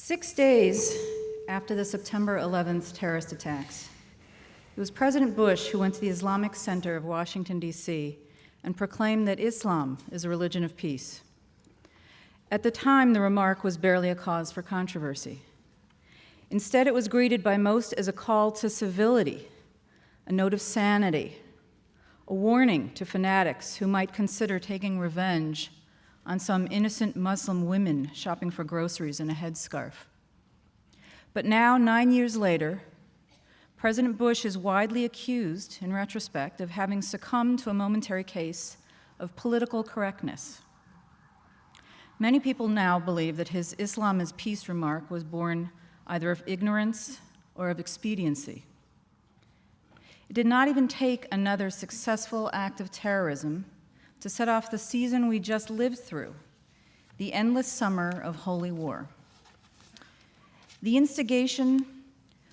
6 days after the September 11th terrorist attacks, it was President Bush who went to the Islamic Center of Washington, D.C., and proclaimed that Islam is a religion of peace. At the time, the remark was barely a cause for controversy. Instead, it was greeted by most as a call to civility, a note of sanity, a warning to fanatics who might consider taking revenge on some innocent Muslim women shopping for groceries in a headscarf. But now, 9 years later, President Bush is widely accused, in retrospect, of having succumbed to a momentary case of political correctness. Many people now believe that his Islam is peace remark was born either of ignorance or of expediency. It did not even take another successful act of terrorism to set off the season we just lived through, the endless summer of holy war. The instigation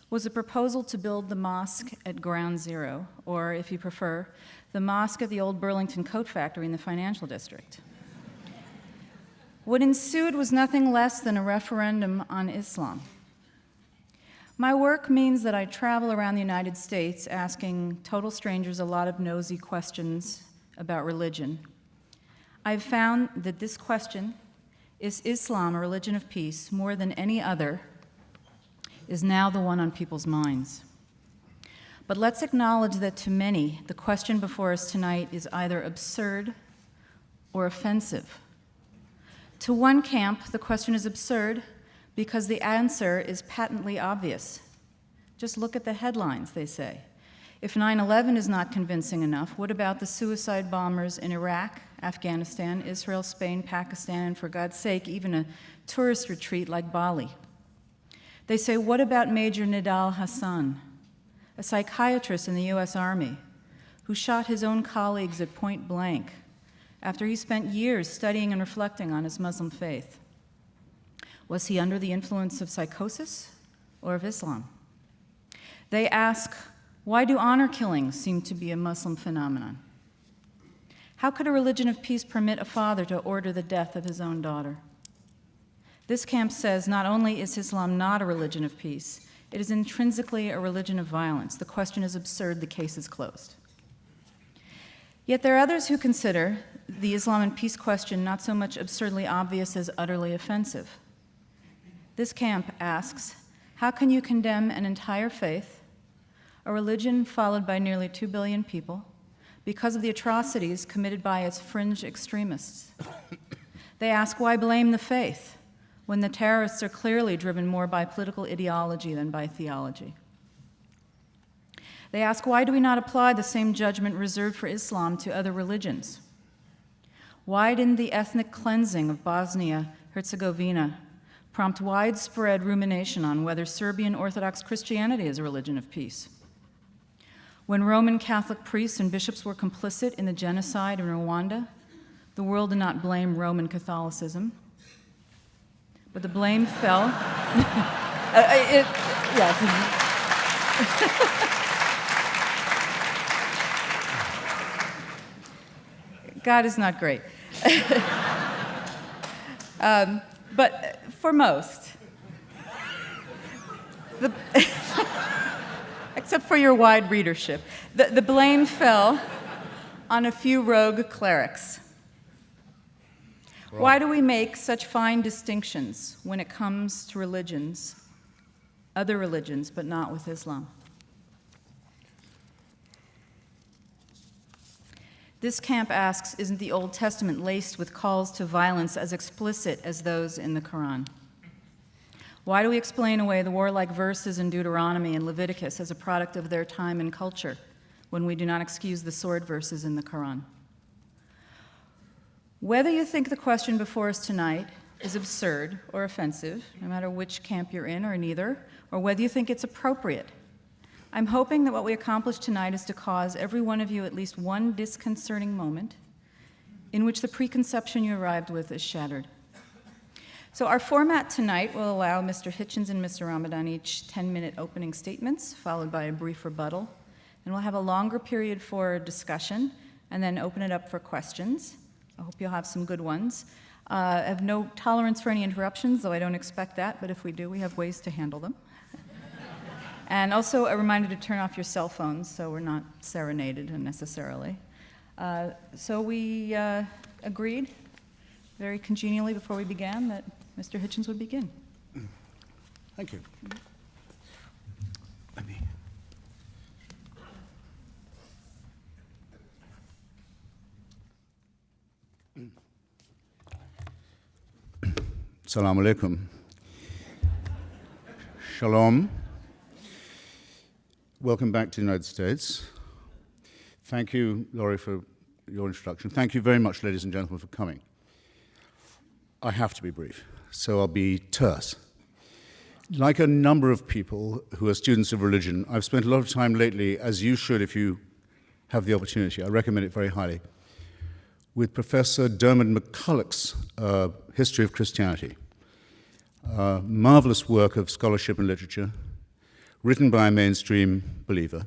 was a proposal to build the mosque at Ground Zero, or, if you prefer, the mosque at the old Burlington Coat Factory in the financial district. What ensued was nothing less than a referendum on Islam. My work means that I travel around the United States asking total strangers a lot of nosy questions about religion. I've found that this question, is Islam a religion of peace, more than any other, is now the one on people's minds. But let's acknowledge that to many, the question before us tonight is either absurd or offensive. To one camp, the question is absurd because the answer is patently obvious. Just look at the headlines, they say. If 9/11 is not convincing enough, what about the suicide bombers in Iraq, Afghanistan, Israel, Spain, Pakistan, and for God's sake, even a tourist retreat like Bali? They say, what about Major Nidal Hassan, a psychiatrist in the US Army who shot his own colleagues at point blank after he spent years studying and reflecting on his Muslim faith? Was he under the influence of psychosis or of Islam? They ask, why do honor killings seem to be a Muslim phenomenon? How could a religion of peace permit a father to order the death of his own daughter? This camp says not only is Islam not a religion of peace, it is intrinsically a religion of violence. The question is absurd, the case is closed. Yet there are others who consider the Islam and peace question not so much absurdly obvious as utterly offensive. This camp asks, how can you condemn an entire faith, a religion followed by nearly 2 billion people, because of the atrocities committed by its fringe extremists? They ask, why blame the faith when the terrorists are clearly driven more by political ideology than by theology? They ask, why do we not apply the same judgment reserved for Islam to other religions? Why didn't the ethnic cleansing of Bosnia-Herzegovina prompt widespread rumination on whether Serbian Orthodox Christianity is a religion of peace? When Roman Catholic priests and bishops were complicit in the genocide in Rwanda, the world did not blame Roman Catholicism, but the blame fell. Yes. God is not great. But for most, except for your wide readership, the blame fell on a few rogue clerics. Why do we make such fine distinctions when it comes to religions, other religions, but not with Islam? This camp asks, isn't the Old Testament laced with calls to violence as explicit as those in the Quran? Why do we explain away the warlike verses in Deuteronomy and Leviticus as a product of their time and culture when we do not excuse the sword verses in the Quran? Whether you think the question before us tonight is absurd or offensive, no matter which camp you're in or neither, or whether you think it's appropriate, I'm hoping that what we accomplish tonight is to cause every one of you at least one disconcerting moment in which the preconception you arrived with is shattered. So our format tonight will allow Mr. Hichens and Mr. Ramadan each 10-minute opening statements, followed by a brief rebuttal, and we'll have a longer period for discussion, and then open it up for questions. I hope you'll have some good ones. I have no tolerance for any interruptions, though I don't expect that, but if we do, we have ways to handle them. And also a reminder to turn off your cell phones so we're not serenaded unnecessarily. So we agreed very congenially before we began that Mr. Hichens would begin. Thank you. Let me. Assalamu alaikum. Shalom. Welcome back to the United States. Thank you, Laurie, for your introduction. Thank you very much, ladies and gentlemen, for coming. I have to be brief, so I'll be terse. Like a number of people who are students of religion, I've spent a lot of time lately, as you should if you have the opportunity, I recommend it very highly, with Professor Dermot McCulloch's History of Christianity. Marvelous work of scholarship and literature, written by a mainstream believer,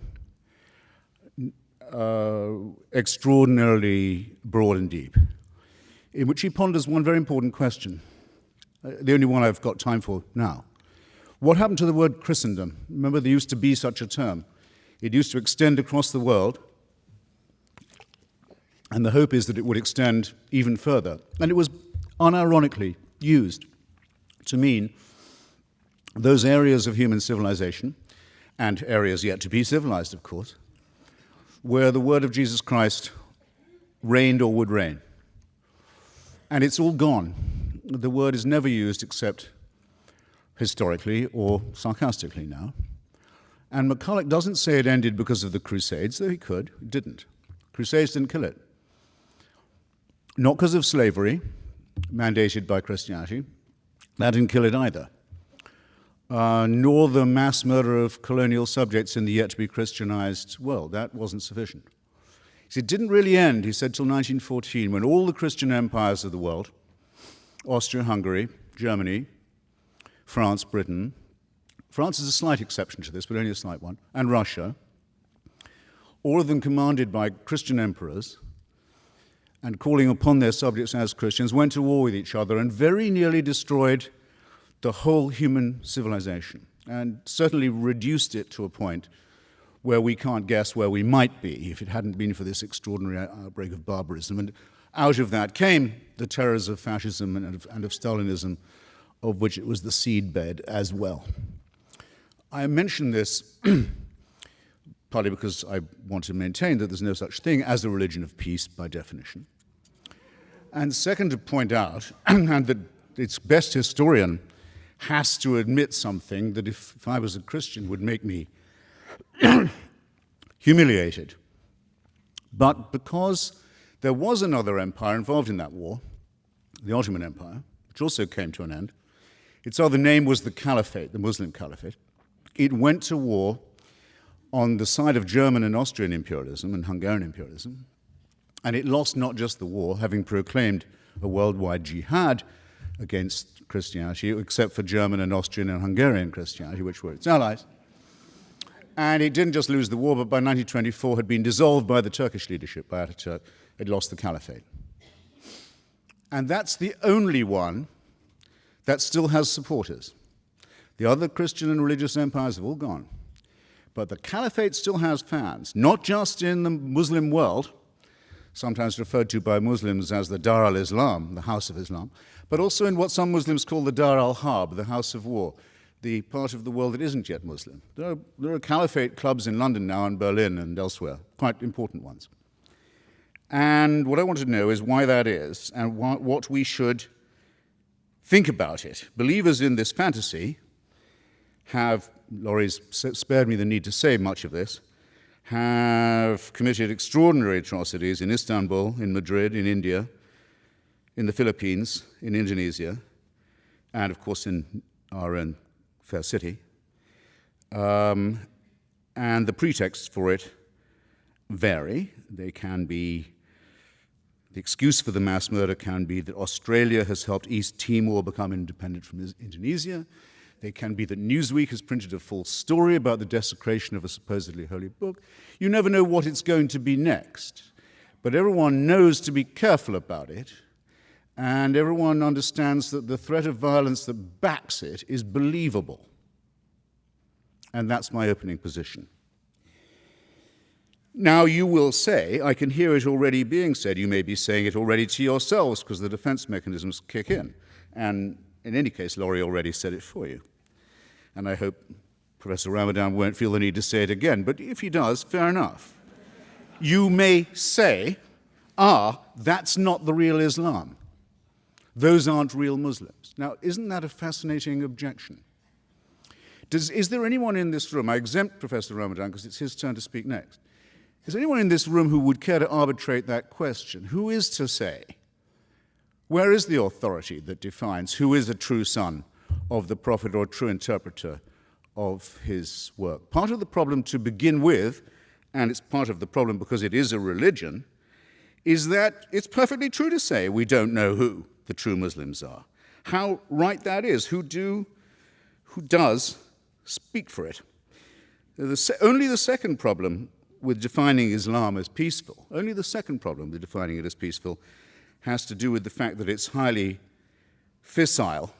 extraordinarily broad and deep, in which he ponders one very important question, the only one I've got time for now. What happened to the word Christendom? Remember, there used to be such a term. It used to extend across the world, and the hope is that it would extend even further. And it was unironically used to mean those areas of human civilization, and areas yet to be civilized, of course, where the word of Jesus Christ reigned or would reign. And it's all gone. The word is never used except historically or sarcastically now. And McCulloch doesn't say it ended because of the Crusades, though he could. It didn't. Crusades didn't kill it. Not because of slavery, mandated by Christianity. That didn't kill it either. Nor the mass murder of colonial subjects in the yet-to-be Christianized world. That wasn't sufficient. It didn't really end, he said, till 1914, when all the Christian empires of the world, Austria-Hungary, Germany, France, Britain, France is a slight exception to this, but only a slight one, and Russia, all of them commanded by Christian emperors, and calling upon their subjects as Christians, went to war with each other and very nearly destroyed the whole human civilization, and certainly reduced it to a point where we can't guess where we might be if it hadn't been for this extraordinary outbreak of barbarism. And out of that came the terrors of fascism and of Stalinism, of which it was the seedbed as well. I mention this partly because I want to maintain that there's no such thing as a religion of peace by definition. And second, to point out, and that its best historian has to admit something that if I was a Christian would make me humiliated. But because there was another empire involved in that war, the Ottoman Empire, which also came to an end, its other name was the Caliphate, the Muslim Caliphate. It went to war on the side of German and Austrian imperialism and Hungarian imperialism, and it lost not just the war, having proclaimed a worldwide jihad against Christianity, except for German and Austrian and Hungarian Christianity, which were its allies. And it didn't just lose the war, but by 1924 had been dissolved by the Turkish leadership, by Ataturk. It lost the caliphate. And that's the only one that still has supporters. The other Christian and religious empires have all gone. But the caliphate still has fans, not just in the Muslim world, sometimes referred to by Muslims as the Dar al-Islam, the House of Islam, but also in what some Muslims call the Dar al-Harb, the House of War, the part of the world that isn't yet Muslim. There are caliphate clubs in London now and Berlin and elsewhere, quite important ones. And what I want to know is why that is and what we should think about it. Believers in this fantasy have, Laurie's spared me the need to say much of this, have committed extraordinary atrocities in Istanbul, in Madrid, in India, in the Philippines, in Indonesia, and of course in our own fair city. And the pretexts for it vary. They can be, the excuse for the mass murder can be that Australia has helped East Timor become independent from Indonesia. They can be that Newsweek has printed a false story about the desecration of a supposedly holy book. You never know what it's going to be next. But everyone knows to be careful about it, and everyone understands that the threat of violence that backs it is believable. And that's my opening position. Now, you will say, I can hear it already being said, you may be saying it already to yourselves because the defense mechanisms kick in. And in any case, Laurie already said it for you. And I hope Professor Ramadan won't feel the need to say it again, but if he does, fair enough. You may say, that's not the real Islam. Those aren't real Muslims. Now, isn't that a fascinating objection? Is there anyone in this room, I exempt Professor Ramadan because it's his turn to speak next. Is there anyone in this room who would care to arbitrate that question? Who is to say, where is the authority that defines who is a true son of the prophet or true interpreter of his work? Part of the problem to begin with, and it's part of the problem because it is a religion, is that it's perfectly true to say we don't know who the true Muslims are. How right that is, who does speak for it. Only the second problem with defining Islam as peaceful, only the second problem with defining it as peaceful has to do with the fact that it's highly fissile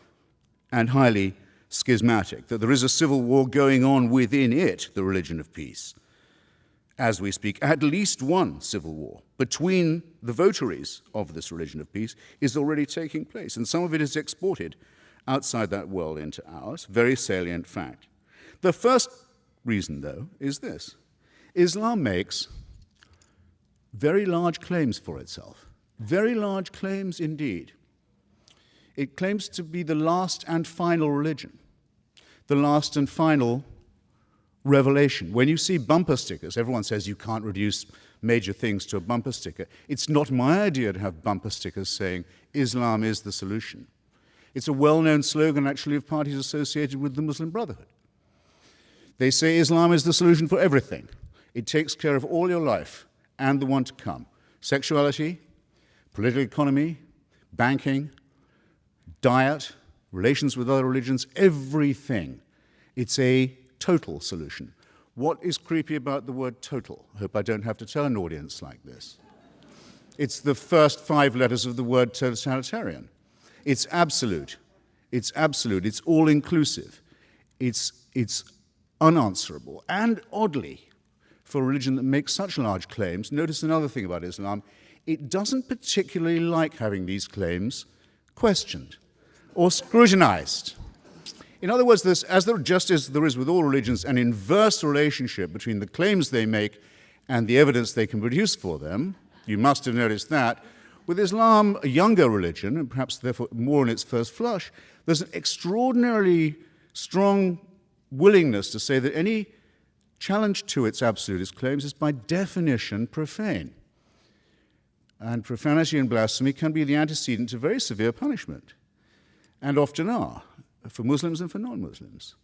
and highly schismatic, that there is a civil war going on within it, the religion of peace. As we speak, at least one civil war between the votaries of this religion of peace is already taking place, and some of it is exported outside that world into ours, very salient fact. The first reason, though, is this. Islam makes very large claims for itself, very large claims indeed. It claims to be the last and final religion, the last and final revelation. When you see bumper stickers, everyone says you can't reduce major things to a bumper sticker. It's not my idea to have bumper stickers saying Islam is the solution. It's a well-known slogan, actually, of parties associated with the Muslim Brotherhood. They say Islam is the solution for everything. It takes care of all your life and the one to come. Sexuality, political economy, banking, diet, relations with other religions, everything. It's a total solution. What is creepy about the word total? I hope I don't have to tell an audience like this. It's the first 5 letters of the word totalitarian. It's absolute. It's absolute. It's all-inclusive. It's unanswerable. And oddly, for a religion that makes such large claims, notice another thing about Islam, it doesn't particularly like having these claims questioned or scrutinized. In other words, just as there is with all religions an inverse relationship between the claims they make and the evidence they can produce for them, you must have noticed that, with Islam, a younger religion, and perhaps therefore more in its first flush, there's an extraordinarily strong willingness to say that any challenge to its absolutist claims is by definition profane. And profanity and blasphemy can be the antecedent to very severe punishment, and often are, for Muslims and for non-Muslims.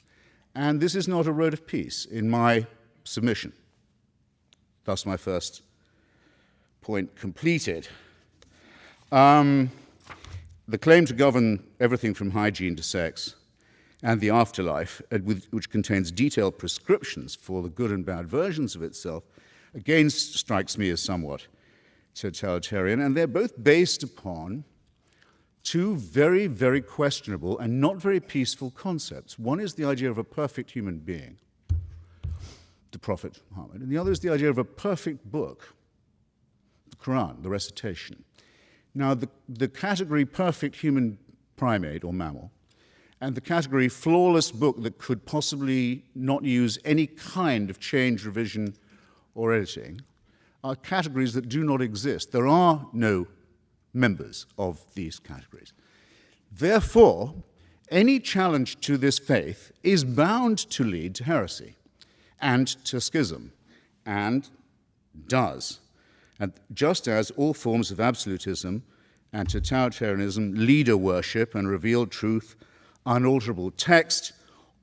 And this is not a road of peace in my submission. Thus my first point completed. The claim to govern everything from hygiene to sex and the afterlife, which contains detailed prescriptions for the good and bad versions of itself, again strikes me as somewhat totalitarian, and they're both based upon 2 very, very questionable and not very peaceful concepts. One is the idea of a perfect human being, the Prophet Muhammad, and the other is the idea of a perfect book, the Quran, the recitation. Now, the category perfect human primate or mammal and the category flawless book that could possibly not use any kind of change, revision, or editing are categories that do not exist. There are no members of these categories. Therefore, any challenge to this faith is bound to lead to heresy and to schism, and does. And just as all forms of absolutism and totalitarianism, leader worship and revealed truth, unalterable text,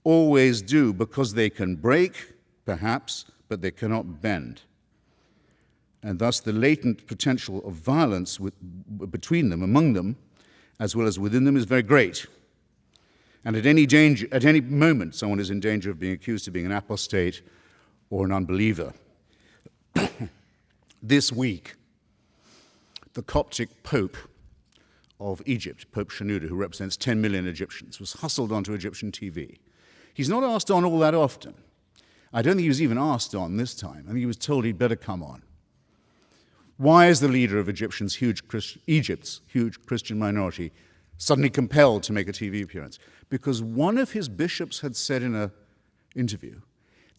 always do, because they can break, perhaps, but they cannot bend. And thus the latent potential of violence between them, among them, as well as within them, is very great. And at any moment, someone is in danger of being accused of being an apostate or an unbeliever. This week, the Coptic Pope of Egypt, Pope Shenouda, who represents 10 million Egyptians, was hustled onto Egyptian TV. He's not asked on all that often. I don't think he was even asked on this time. I think he was told he'd better come on. Why is the leader of Egypt's huge Christian minority suddenly compelled to make a TV appearance? Because one of his bishops had said in an interview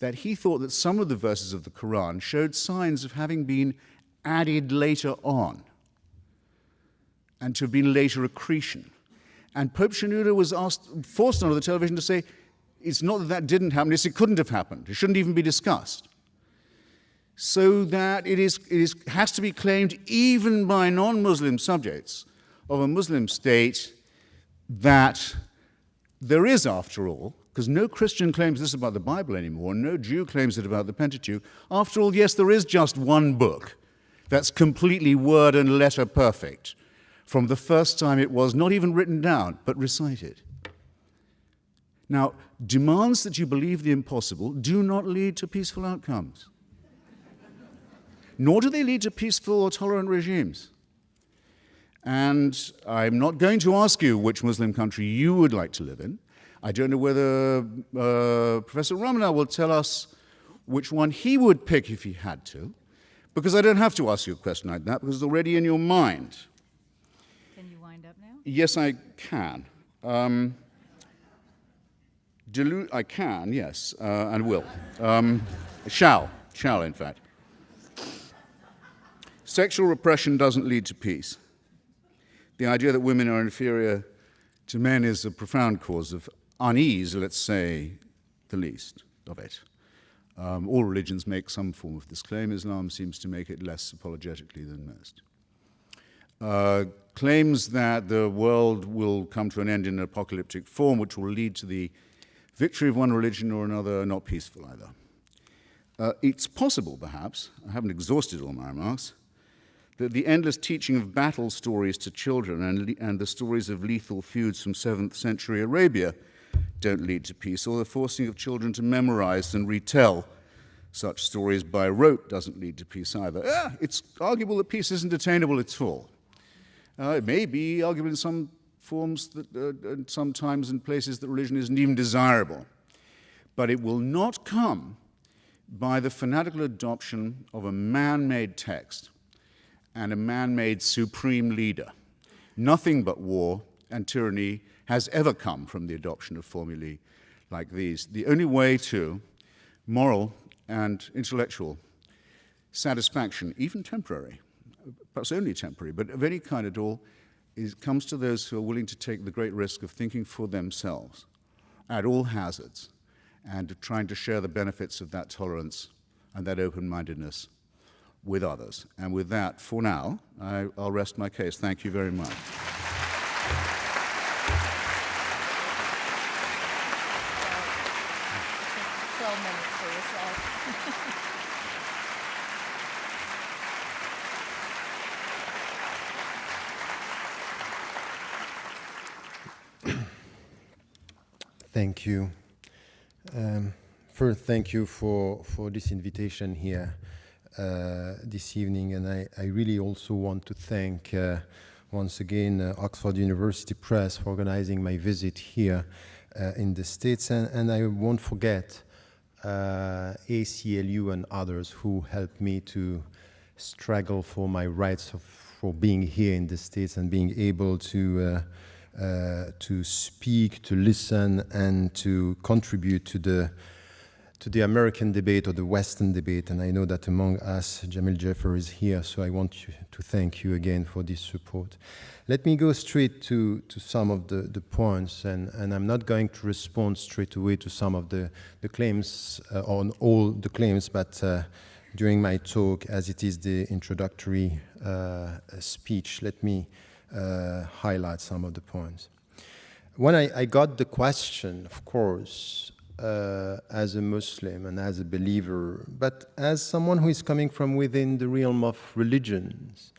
that he thought that some of the verses of the Quran showed signs of having been added later on and to have been later accretion. And Pope Shenouda was forced onto the television to say, it's not that that didn't happen, it's it couldn't have happened. It shouldn't even be discussed. So that it has to be claimed even by non-Muslim subjects of a Muslim state that there is, after all, because no Christian claims this about the Bible anymore, no Jew claims it about the Pentateuch. After all, yes, there is just one book that's completely word and letter perfect from the first time it was not even written down, but recited. Now, demands that you believe the impossible do not lead to peaceful outcomes. Nor do they lead to peaceful or tolerant regimes. And I'm not going to ask you which Muslim country you would like to live in. I don't know whether Professor Ramana will tell us which one he would pick if he had to, because I don't have to ask you a question like that, because it's already in your mind. Can you wind up now? Yes, I can. I can, yes, and will. Shall, in fact. Sexual repression doesn't lead to peace. The idea that women are inferior to men is a profound cause of unease, let's say the least of it. All religions make some form of this claim. Islam seems to make it less apologetically than most. Claims that the world will come to an end in an apocalyptic form, which will lead to the victory of one religion or another, are not peaceful either. It's possible, perhaps, I haven't exhausted all my remarks, that the endless teaching of battle stories to children and the stories of lethal feuds from 7th century Arabia don't lead to peace, or the forcing of children to memorize and retell such stories by rote doesn't lead to peace either. It's arguable that peace isn't attainable at all. It may be arguable in some forms, that sometimes in places that religion isn't even desirable. But it will not come by the fanatical adoption of a man-made text and a man-made supreme leader. Nothing but war and tyranny has ever come from the adoption of formulae like these. The only way to moral and intellectual satisfaction, even temporary, perhaps only temporary, but of any kind at all, comes to those who are willing to take the great risk of thinking for themselves at all hazards and trying to share the benefits of that tolerance and that open-mindedness with others. And with that, for now, I'll rest my case. Thank you very much. 12 minutes for yourself. Thank you. First, thank you for this invitation here this evening, and I really also want to thank once again Oxford University Press for organizing my visit here in the States, and I won't forget ACLU and others who helped me to struggle for my rights for being here in the States and being able to speak, to listen, and to contribute to the American debate or the Western debate. And I know that among us, Jamil Jaffer is here, so I want to thank you again for this support. Let me go straight to some of the points, and I'm not going to respond straight away to some of the claims, on all the claims, but during my talk, as it is the introductory speech, let me highlight some of the points. When I got the question, of course, as a Muslim and as a believer, but as someone who is coming from within the realm of religions,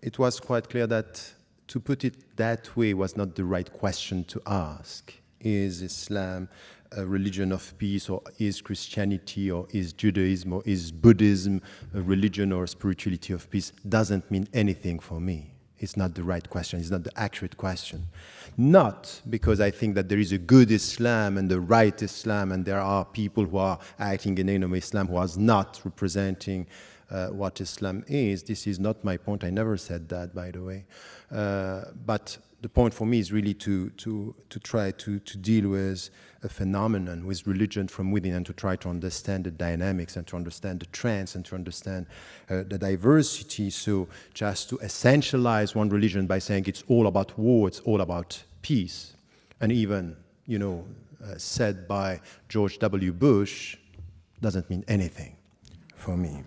it was quite clear that to put it that way was not the right question to ask. Is Islam a religion of peace, or is Christianity, or is Judaism, or is Buddhism a religion or a spirituality of peace, doesn't mean anything for me. It's not the right question. It's not the accurate question. Not because I think that there is a good Islam and a right Islam, and there are people who are acting in the name of Islam who are not representing what Islam is. This is not my point. I never said that, by the way. But the point for me is really to try to deal with a phenomenon, with religion from within, and to try to understand the dynamics and to understand the trends and to understand the diversity. So just to essentialize one religion by saying it's all about war, it's all about peace, and even, said by George W. Bush, doesn't mean anything for me.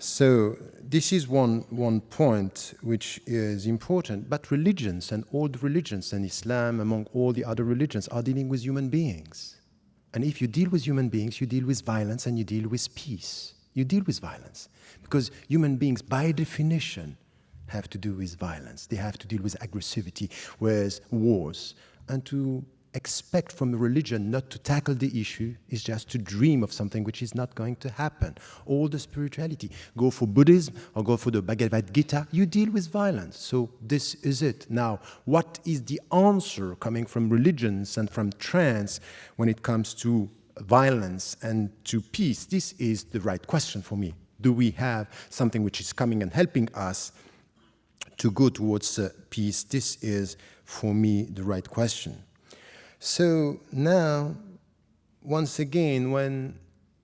So this is one point which is important. But religions, and all the religions, and Islam among all the other religions, are dealing with human beings. And if you deal with human beings, you deal with violence and you deal with peace. You deal with violence. Because human beings, by definition, have to do with violence. They have to deal with aggressivity, with wars. And to expect from a religion not to tackle the issue is just to dream of something which is not going to happen. All the spirituality, go for Buddhism or go for the Bhagavad Gita, you deal with violence. So this is it. Now, what is the answer coming from religions and from trends when it comes to violence and to peace? This is the right question for me. Do we have something which is coming and helping us to go towards peace? This is, for me, the right question. So now, once again, when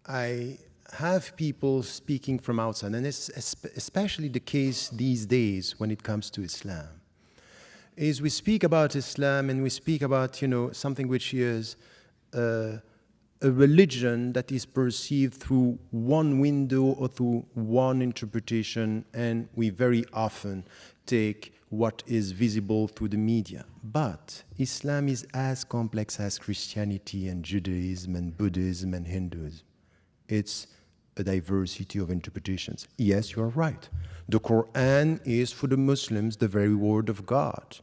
I have people speaking from outside, and it's especially the case these days when it comes to Islam, is we speak about Islam and we speak about, something which is a religion that is perceived through one window or through one interpretation, and we very often take what is visible through the media. But Islam is as complex as Christianity and Judaism and Buddhism and Hinduism. It's a diversity of interpretations. Yes, you are right. The Quran is for the Muslims the very word of God.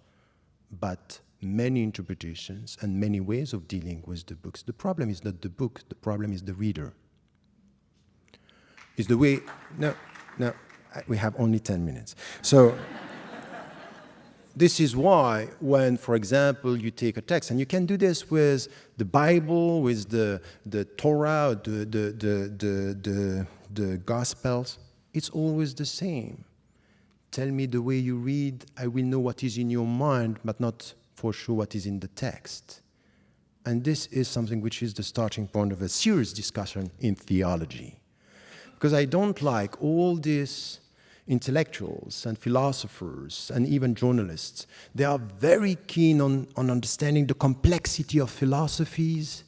But many interpretations and many ways of dealing with the books. The problem is not the book, the problem is the reader. Is the way, no, we have only 10 minutes. So, this is why when, for example, you take a text, and you can do this with the Bible, with the Torah, the Gospels, it's always the same. Tell me the way you read, I will know what is in your mind, but not for sure what is in the text. And this is something which is the starting point of a serious discussion in theology. Because I don't like all these intellectuals and philosophers and even journalists. They are very keen on understanding the complexity of philosophies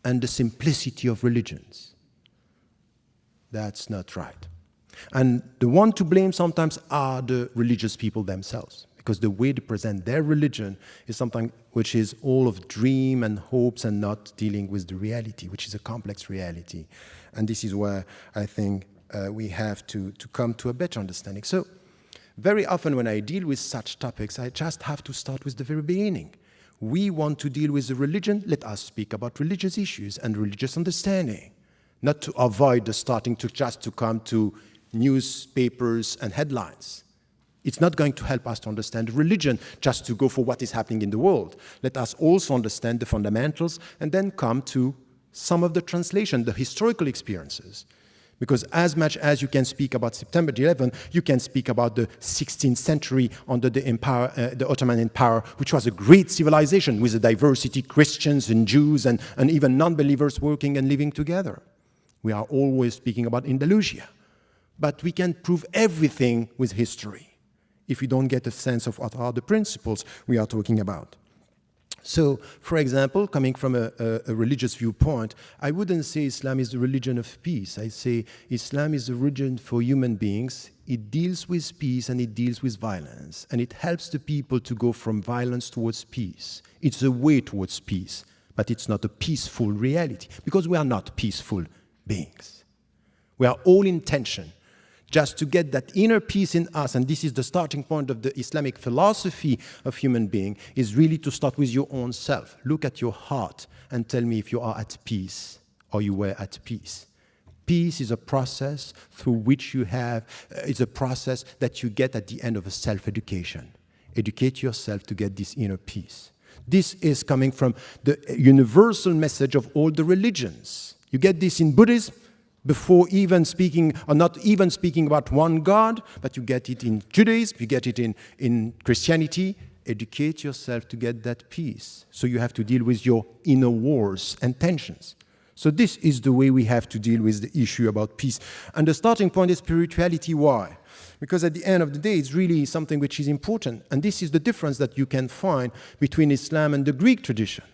and the simplicity of religions. That's not right. And the one to blame sometimes are the religious people themselves, because the way they present their religion is something which is all of dream and hopes and not dealing with the reality, which is a complex reality. And this is where I think we have to come to a better understanding. So very often when I deal with such topics, I just have to start with the very beginning. We want to deal with the religion, let us speak about religious issues and religious understanding, not to avoid the starting to just to come to newspapers and headlines. It's not going to help us to understand religion just to go for what is happening in the world. Let us also understand the fundamentals and then come to some of the translation, the historical experiences. Because as much as you can speak about September 11, you can speak about the 16th century under the empire, the Ottoman Empire, which was a great civilization with a diversity, Christians and Jews and even non-believers working and living together. We are always speaking about Andalusia. But we can prove everything with history if we don't get a sense of what are the principles we are talking about. So, for example, coming from a religious viewpoint, I wouldn't say Islam is the religion of peace. I say Islam is a religion for human beings. It deals with peace and it deals with violence. And it helps the people to go from violence towards peace. It's a way towards peace, but it's not a peaceful reality, because we are not peaceful beings. We are all in tension. just to get that inner peace in us, and this is the starting point of the Islamic philosophy of human being, is really to start with your own self. Look at your heart and tell me if you are at peace or you were at peace. Peace is a process through which you have, it's a process that you get at the end of a self-education. Educate yourself to get this inner peace. This is coming from the universal message of all the religions. You get this in Buddhism, before even speaking, or not even speaking about one God, but you get it in Judaism, you get it in Christianity. Educate yourself to get that peace. So you have to deal with your inner wars and tensions. So this is the way we have to deal with the issue about peace. And the starting point is spirituality. Why? Because at the end of the day, it's really something which is important. And this is the difference that you can find between Islam and the Greek tradition.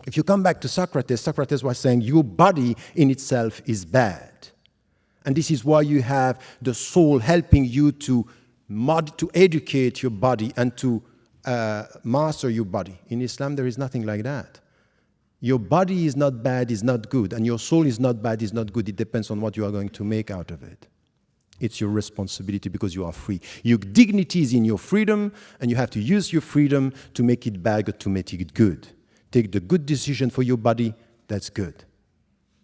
If you come back to Socrates, Socrates was saying your body in itself is bad. And this is why you have the soul helping you to educate your body and to master your body. In Islam, there is nothing like that. Your body is not bad, is not good, and your soul is not bad, is not good. It depends on what you are going to make out of it. It's your responsibility because you are free. Your dignity is in your freedom, and you have to use your freedom to make it bad or to make it good. Take the good decision for your body, that's good.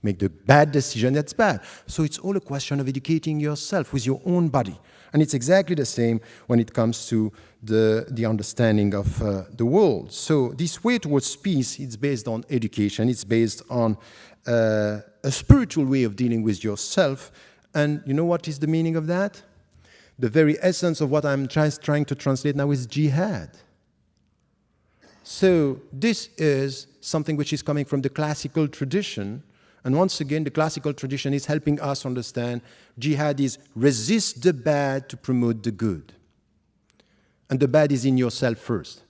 Make the bad decision, that's bad. So it's all a question of educating yourself with your own body. And it's exactly the same when it comes to the understanding of the world. So this way towards peace, it's based on education. It's based on a spiritual way of dealing with yourself. And you know what is the meaning of that? The very essence of what I'm trying to translate now is jihad. So this is something which is coming from the classical tradition. And once again, the classical tradition is helping us understand jihad is resist the bad to promote the good. And the bad is in yourself first.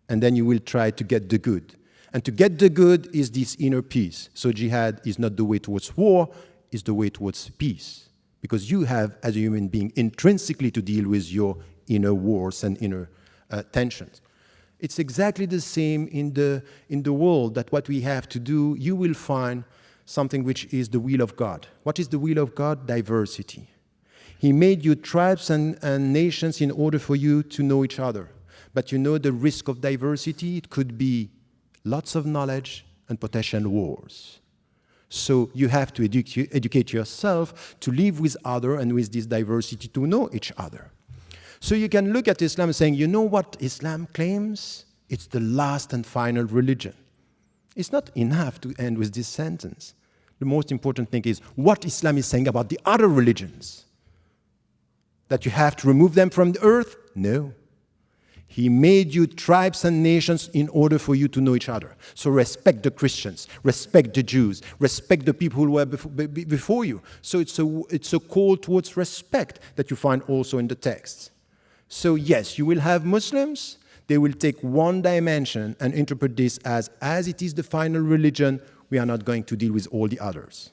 And then you will try to get the good. And to get the good is this inner peace. So jihad is not the way towards war, it's the way towards peace. Because you have, as a human being, intrinsically to deal with your inner wars and inner tensions. It's exactly the same in the world, that what we have to do, you will find something which is the will of God. What is the will of God? Diversity. He made you tribes and nations in order for you to know each other. But you know the risk of diversity? It could be lots of knowledge and potential wars. So you have to educate yourself to live with others and with this diversity to know each other. So you can look at Islam saying, you know what Islam claims? It's the last and final religion. It's not enough to end with this sentence. The most important thing is what Islam is saying about the other religions. That you have to remove them from the earth? No. He made you tribes and nations in order for you to know each other. So respect the Christians, respect the Jews, respect the people who were before you. So it's a call towards respect that you find also in the texts. So yes, you will have Muslims. They will take one dimension and interpret this as it is the final religion, we are not going to deal with all the others.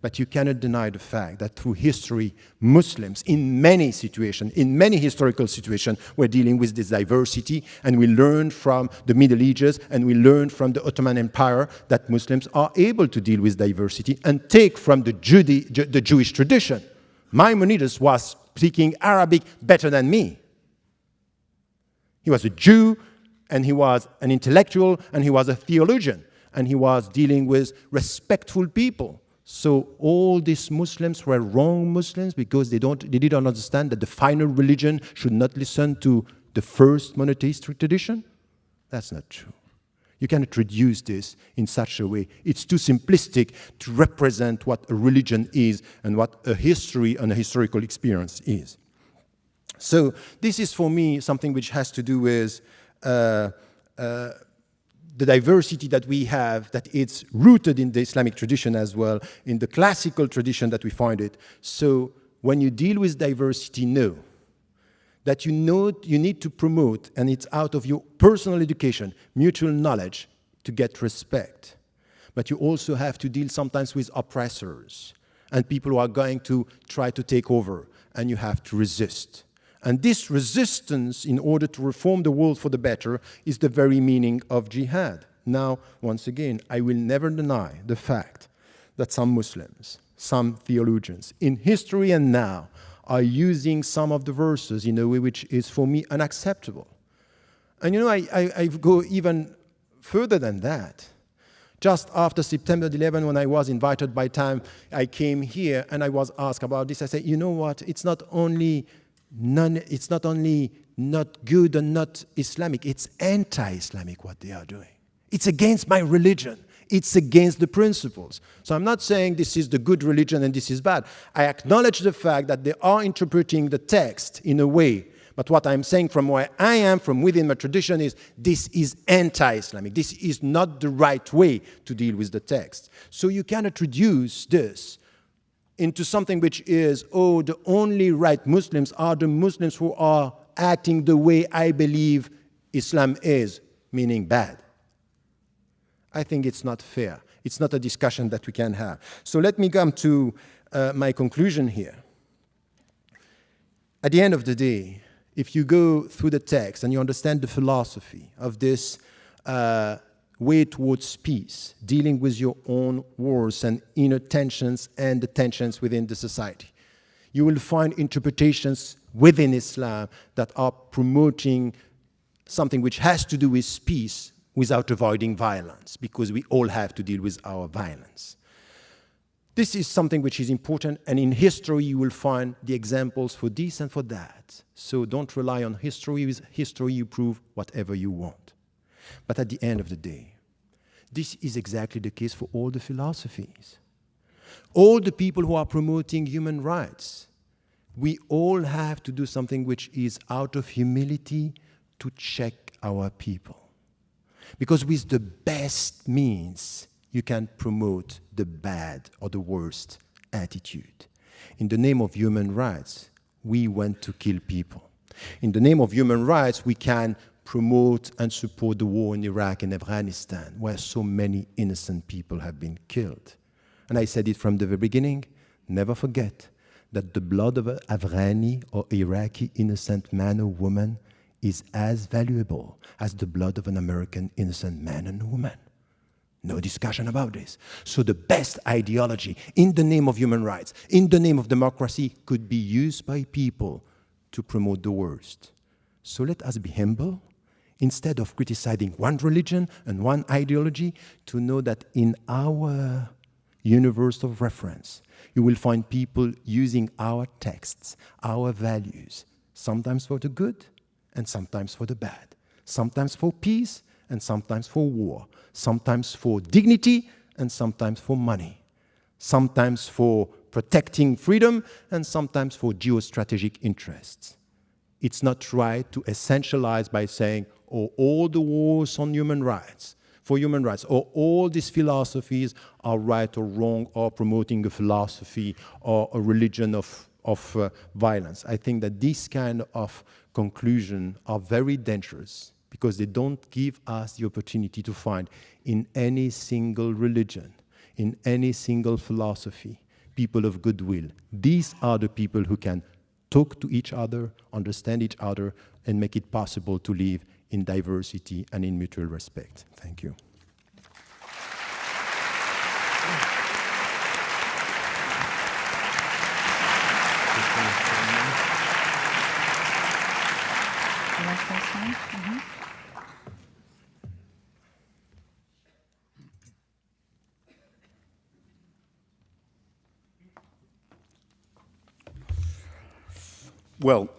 But you cannot deny the fact that through history, Muslims in many situations, in many historical situations, were dealing with this diversity, and we learned from the Middle Ages and we learned from the Ottoman Empire that Muslims are able to deal with diversity and take from the Jewish tradition. Maimonides was speaking Arabic better than me. He was a Jew, and he was an intellectual, and he was a theologian, and he was dealing with respectful people. So all these Muslims were wrong Muslims because they didn't understand that the final religion should not listen to the first monotheistic tradition. That's not true. You cannot reduce this in such a way. It's too simplistic to represent what a religion is and what a history and a historical experience is. So this is for me something which has to do with the diversity that we have, that it's rooted in the Islamic tradition as well, in the classical tradition that we find it. So when you deal with diversity, know that you need to promote, and it's out of your personal education, mutual knowledge to get respect. But you also have to deal sometimes with oppressors and people who are going to try to take over, and you have to resist. And this resistance, in order to reform the world for the better, is the very meaning of jihad. Now, once again, I will never deny the fact that some Muslims, some theologians, in history and now, are using some of the verses in a way which is for me unacceptable. And you know, I go even further than that. Just after September 11, when I was invited by Time, I came here and I was asked about this. I said, you know what? It's not only not good and not Islamic, it's anti-Islamic what they are doing. It's against my religion. It's against the principles. So I'm not saying this is the good religion and this is bad. I acknowledge the fact that they are interpreting the text in a way. But what I'm saying from where I am, from within my tradition, is this is anti-Islamic. This is not the right way to deal with the text. So you cannot reduce this into something which is, oh, the only right Muslims are the Muslims who are acting the way I believe Islam is, meaning bad. I think it's not fair. It's not a discussion that we can have. So let me come to my conclusion here. At the end of the day, if you go through the text and you understand the philosophy of this way towards peace, dealing with your own wars and inner tensions and the tensions within the society, you will find interpretations within Islam that are promoting something which has to do with peace without avoiding violence, because we all have to deal with our violence. This is something which is important, and in history you will find the examples for this and for that. So don't rely on history. With history you prove whatever you want. But at the end of the day, this is exactly the case for all the philosophies. All the people who are promoting human rights, we all have to do something which is out of humility to check our people. Because with the best means, you can promote the bad or the worst attitude. In the name of human rights, we want to kill people. In the name of human rights, we can promote and support the war in Iraq and Afghanistan, where so many innocent people have been killed. And I said it from the very beginning, never forget that the blood of an Afghani or Iraqi innocent man or woman is as valuable as the blood of an American innocent man and woman. No discussion about this. So the best ideology in the name of human rights, in the name of democracy, could be used by people to promote the worst. So let us be humble, instead of criticizing one religion and one ideology, to know that in our universe of reference, you will find people using our texts, our values, sometimes for the good, and sometimes for the bad, sometimes for peace and sometimes for war, sometimes for dignity and sometimes for money, sometimes for protecting freedom and sometimes for geostrategic interests. It's not right to essentialize by saying, oh, all the wars on human rights, for human rights, or all these philosophies are right or wrong, or promoting a philosophy or a religion of violence. I think that these kind of conclusions are very dangerous because they don't give us the opportunity to find in any single religion, in any single philosophy, people of goodwill. These are the people who can talk to each other, understand each other, and make it possible to live in diversity and in mutual respect. Thank you. Well,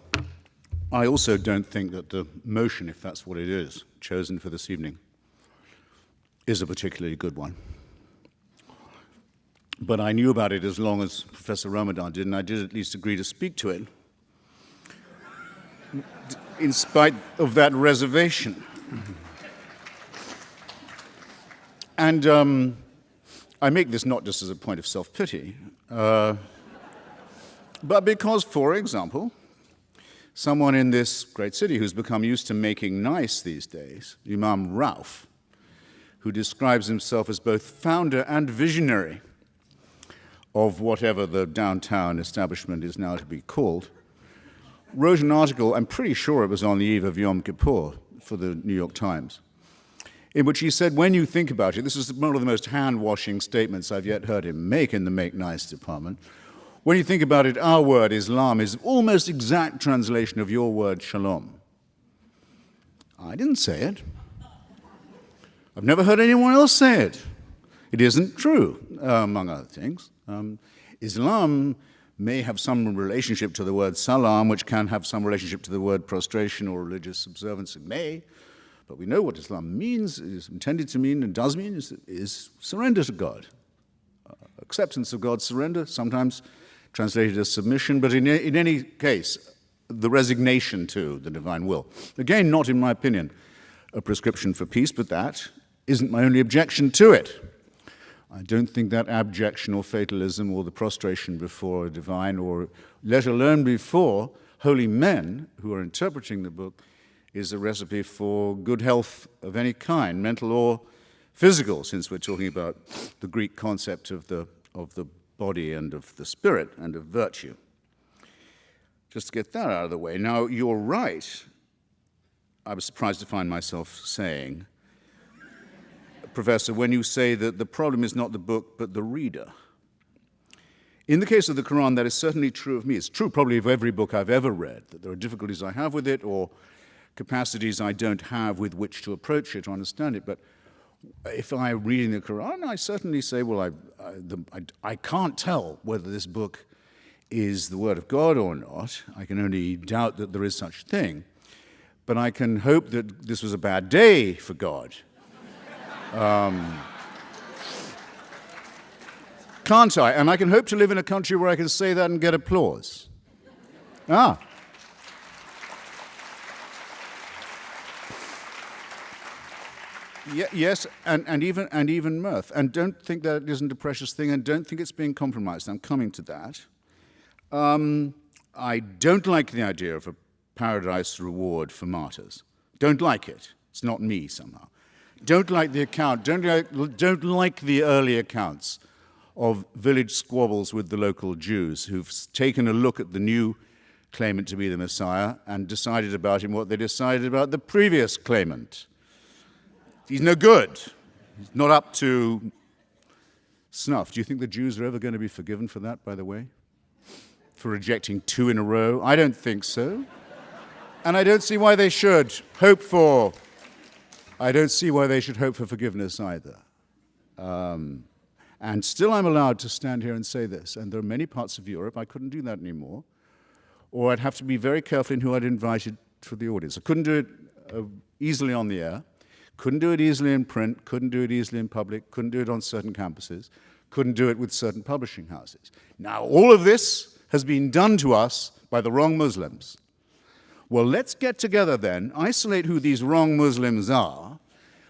I also don't think that the motion, if that's what it is, chosen for this evening, is a particularly good one. But I knew about it as long as Professor Ramadan did, and I did at least agree to speak to it, in spite of that reservation. And I make this not just as a point of self-pity, but because, for example, someone in this great city who's become used to making nice these days, Imam Rauf, who describes himself as both founder and visionary of whatever the downtown establishment is now to be called, wrote an article, I'm pretty sure it was on the eve of Yom Kippur, for the New York Times, in which he said, when you think about it, this is one of the most hand-washing statements I've yet heard him make in the Make Nice department. When you think about it, our word, Islam, is almost exact translation of your word, shalom. I didn't say it. I've never heard anyone else say it. It isn't true, among other things. Islam may have some relationship to the word salam, which can have some relationship to the word prostration or religious observance. It may, but we know what Islam means, is intended to mean, and does mean, is surrender to God. Acceptance of God's surrender, sometimes translated as submission, but in any case, the resignation to the divine will. Again, not, in my opinion, a prescription for peace, but that isn't my only objection to it. I don't think that abjection or fatalism or the prostration before a divine, or let alone before holy men who are interpreting the book, is a recipe for good health of any kind, mental or physical, since we're talking about the Greek concept of the body and of the spirit and of virtue. Just to get that out of the way. Now, you're right. I was surprised to find myself saying, Professor, when you say that the problem is not the book, but the reader. In the case of the Quran, that is certainly true of me. It's true probably of every book I've ever read, that there are difficulties I have with it or capacities I don't have with which to approach it or understand it. But if I'm reading the Quran, I certainly say, well, I can't tell whether this book is the Word of God or not. I can only doubt that there is such a thing. But I can hope that this was a bad day for God. Can't I? And I can hope to live in a country where I can say that and get applause. Yes, and even mirth. And don't think that it isn't a precious thing, and don't think it's being compromised. I'm coming to that. I don't like the idea of a paradise reward for martyrs. Don't like it. It's not me somehow. Don't like the account. Don't like the early accounts of village squabbles with the local Jews who've taken a look at the new claimant to be the Messiah and decided about him what they decided about the previous claimant. He's no good. He's not up to snuff. Do you think the Jews are ever going to be forgiven for that, by the way? For rejecting two in a row? I don't think so. And I don't see why they should hope for forgiveness either. And still I'm allowed to stand here and say this. And there are many parts of Europe I couldn't do that anymore. Or I'd have to be very careful in who I'd invited for the audience. I couldn't do it easily on the air. Couldn't do it easily in print, couldn't do it easily in public, couldn't do it on certain campuses, couldn't do it with certain publishing houses. Now, all of this has been done to us by the wrong Muslims. Well, let's get together then, isolate who these wrong Muslims are,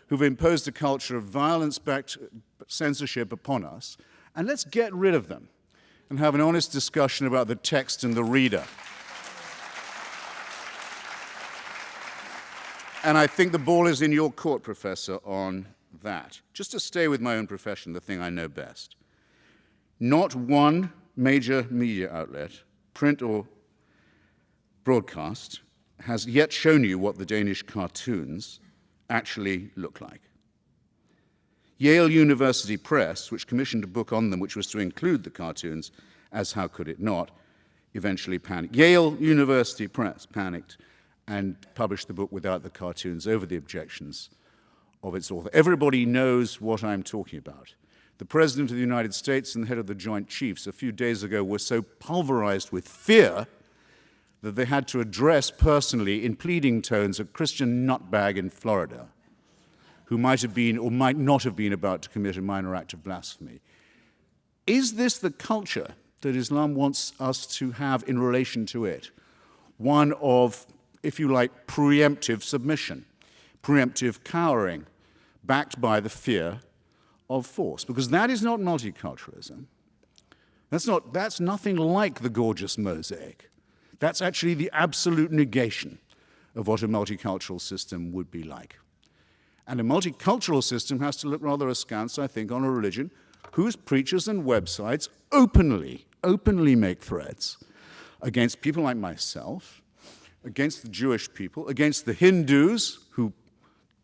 who've imposed a culture of violence-backed censorship upon us, and let's get rid of them and have an honest discussion about the text and the reader. And I think the ball is in your court, Professor, on that. Just to stay with my own profession, the thing I know best. Not one major media outlet, print or broadcast, has yet shown you what the Danish cartoons actually look like. Yale University Press, which commissioned a book on them which was to include the cartoons, as how could it not, eventually panicked. Yale University Press panicked and published the book without the cartoons over the objections of its author. Everybody knows what I'm talking about. The President of the United States and the head of the Joint Chiefs a few days ago were so pulverized with fear that they had to address personally in pleading tones a Christian nutbag in Florida who might have been or might not have been about to commit a minor act of blasphemy. Is this the culture that Islam wants us to have in relation to it? One of, if you like, preemptive submission, preemptive cowering, backed by the fear of force, because that is not multiculturalism. That's nothing like the gorgeous mosaic. That's actually the absolute negation of what a multicultural system would be like. And a multicultural system has to look rather askance, I think, on a religion whose preachers and websites openly make threats against people like myself, against the Jewish people, against the Hindus, who,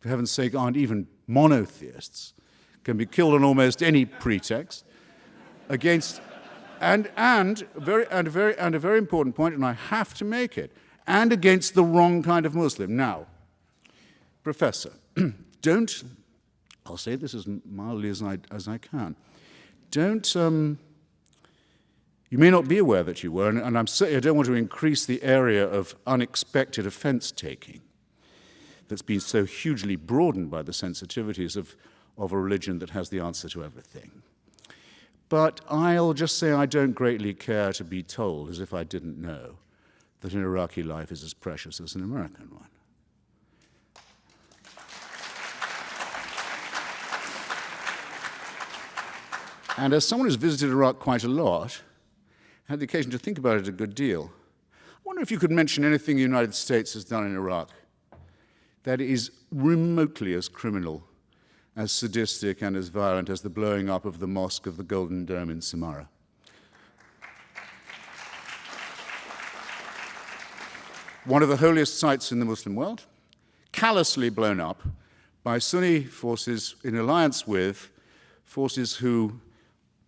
for heaven's sake, aren't even monotheists, can be killed on almost any pretext, against, and a very important point, and I have to make it, and against the wrong kind of Muslim. Now, Professor, don't, I'll say this as mildly as I can, don't, you may not be aware that you were, and I'm certainly, I don't want to increase the area of unexpected offense-taking that's been so hugely broadened by the sensitivities of a religion that has the answer to everything. But I'll just say I don't greatly care to be told, as if I didn't know, that an Iraqi life is as precious as an American one. And as someone who's visited Iraq quite a lot, had the occasion to think about it a good deal, I wonder if you could mention anything the United States has done in Iraq that is remotely as criminal, as sadistic, and as violent as the blowing up of the Mosque of the Golden Dome in Samarra. One of the holiest sites in the Muslim world, callously blown up by Sunni forces in alliance with forces who,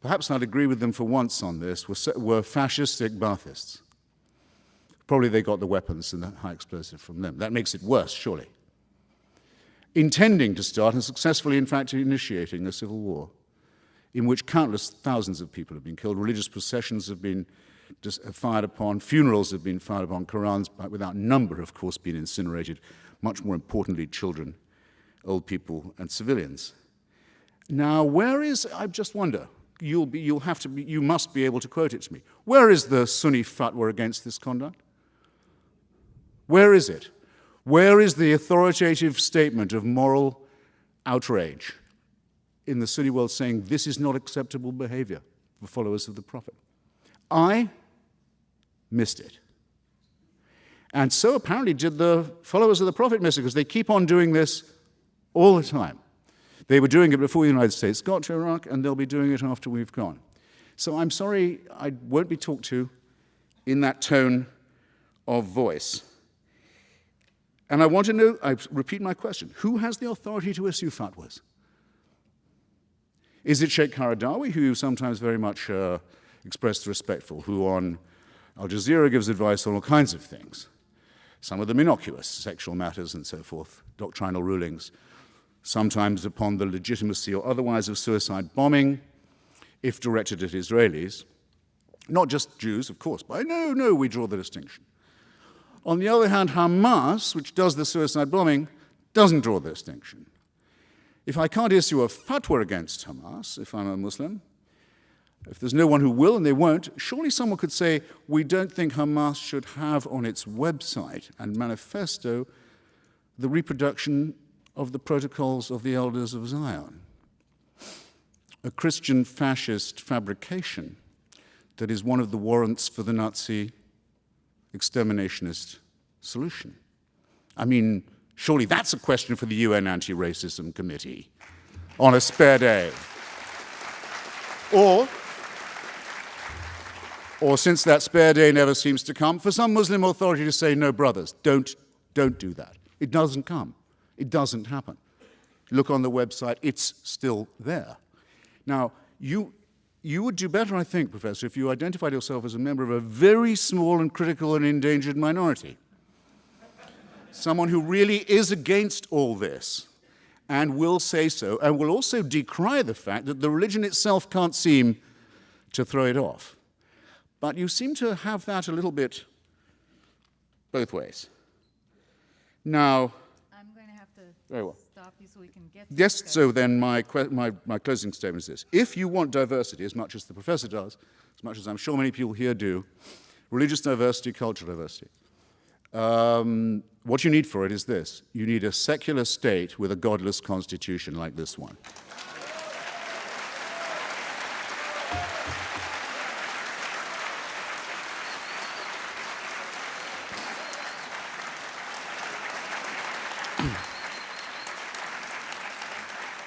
perhaps I'd agree with them for once on this, were fascistic Baathists. Probably they got the weapons and the high explosive from them. That makes it worse, surely. Intending to start and successfully, in fact, initiating a civil war in which countless thousands of people have been killed, religious processions have been fired upon, funerals have been fired upon, Qurans, without number, of course, been incinerated, much more importantly, children, old people, and civilians. Now, where is, I just wonder, you must be able to quote it to me. Where is the Sunni fatwa against this conduct? Where is it? Where is the authoritative statement of moral outrage in the Sunni world saying this is not acceptable behavior for followers of the Prophet? I missed it. And so apparently did the followers of the Prophet miss it, because they keep on doing this all the time. They were doing it before the United States got to Iraq, and they'll be doing it after we've gone. So I'm sorry I won't be talked to in that tone of voice. And I want to know, I repeat my question, who has the authority to issue fatwas? Is it Sheikh Qaradawi, who sometimes very much expressed respect for, who on Al Jazeera gives advice on all kinds of things, some of them innocuous, sexual matters and so forth, doctrinal rulings, sometimes upon the legitimacy or otherwise of suicide bombing, if directed at Israelis, not just Jews, of course, but no, we draw the distinction. On the other hand, Hamas, which does the suicide bombing, doesn't draw the distinction. If I can't issue a fatwa against Hamas, if I'm a Muslim, if there's no one who will and they won't, surely someone could say, we don't think Hamas should have on its website and manifesto the reproduction of the protocols of the elders of Zion, a Christian fascist fabrication that is one of the warrants for the Nazi exterminationist solution. I mean, surely that's a question for the UN Anti-Racism Committee on a spare day. Or since that spare day never seems to come, for some Muslim authority to say, no, brothers, don't do that. It doesn't come. It doesn't happen. Look on the website, it's still there. Now, you would do better, I think, Professor, if you identified yourself as a member of a very small and critical and endangered minority. Someone who really is against all this and will say so, and will also decry the fact that the religion itself can't seem to throw it off. But you seem to have that a little bit both ways. Now, I'm going to have to very well. stop you so we can get to Yes, the so then my closing statement is this. If you want diversity, as much as the professor does, as much as I'm sure many people here do, religious diversity, cultural diversity, what you need for it is this. You need a secular state with a godless constitution like this one.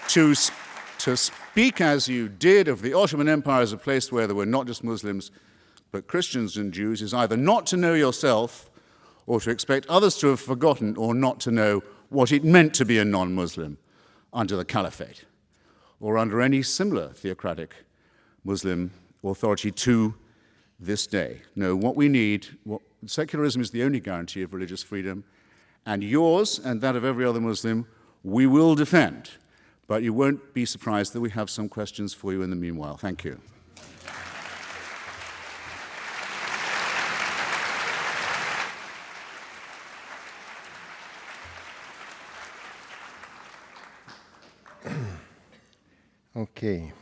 To speak as you did of the Ottoman Empire as a place where there were not just Muslims, but Christians and Jews, is either not to know yourself or to expect others to have forgotten or not to know what it meant to be a non-Muslim under the caliphate or under any similar theocratic Muslim authority to this day. No, what we need, secularism is the only guarantee of religious freedom, and yours and that of every other Muslim we will defend. But you won't be surprised that we have some questions for you in the meanwhile. Thank you. Okay.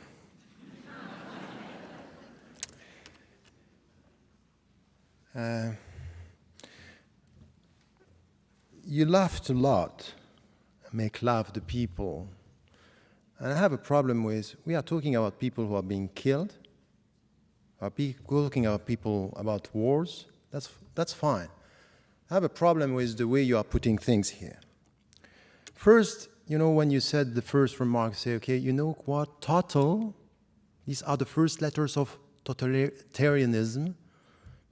You laughed a lot, make laugh the people. And I have a problem with, we are talking about people who are being killed, talking about people about wars, that's fine. I have a problem with the way you are putting things here. First, you know, when you said the first remark, say, okay, you know what, total, these are the first letters of totalitarianism,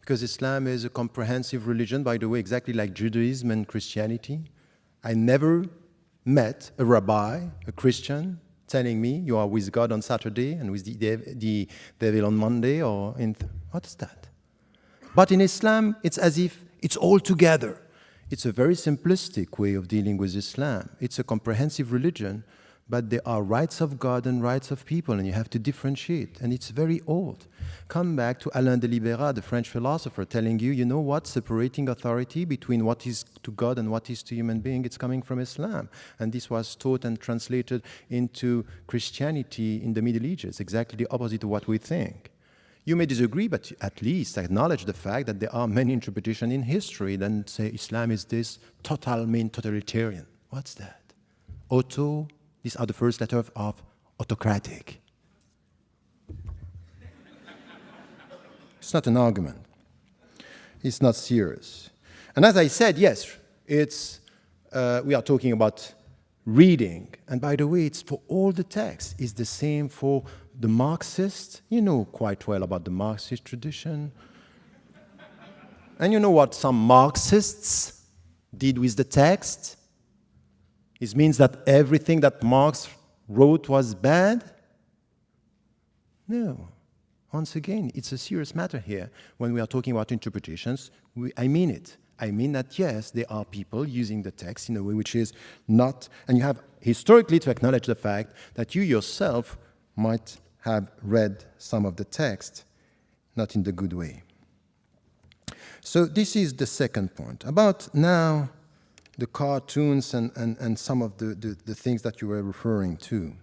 because Islam is a comprehensive religion, by the way, exactly like Judaism and Christianity. I never met a rabbi, a Christian, telling me you are with God on Saturday and with the devil on Monday, or what is that? But in Islam, it's as if it's all together. It's a very simplistic way of dealing with Islam. It's a comprehensive religion, but there are rights of God and rights of people, and you have to differentiate, and it's very old. Come back to Alain de Libera, the French philosopher, telling you, you know what, separating authority between what is to God and what is to human being, it's coming from Islam. And this was taught and translated into Christianity in the Middle Ages, exactly the opposite of what we think. You may disagree, but at least acknowledge the fact that there are many interpretations in history that say Islam is this totalitarian. What's that? Auto, these are the first letters of autocratic. It's not an argument. It's not serious. And as I said, yes, it's, we are talking about reading. And by the way, it's for all the texts. It's the same for the Marxists. You know quite well about the Marxist tradition. And you know what some Marxists did with the text? It means that everything that Marx wrote was bad? No. Once again, it's a serious matter here. When we are talking about interpretations, I mean it. I mean that, yes, there are people using the text in a way which is not, and you have historically to acknowledge the fact that you yourself might have read some of the text, not in the good way. So this is the second point. About now the cartoons and some of the things that you were referring to.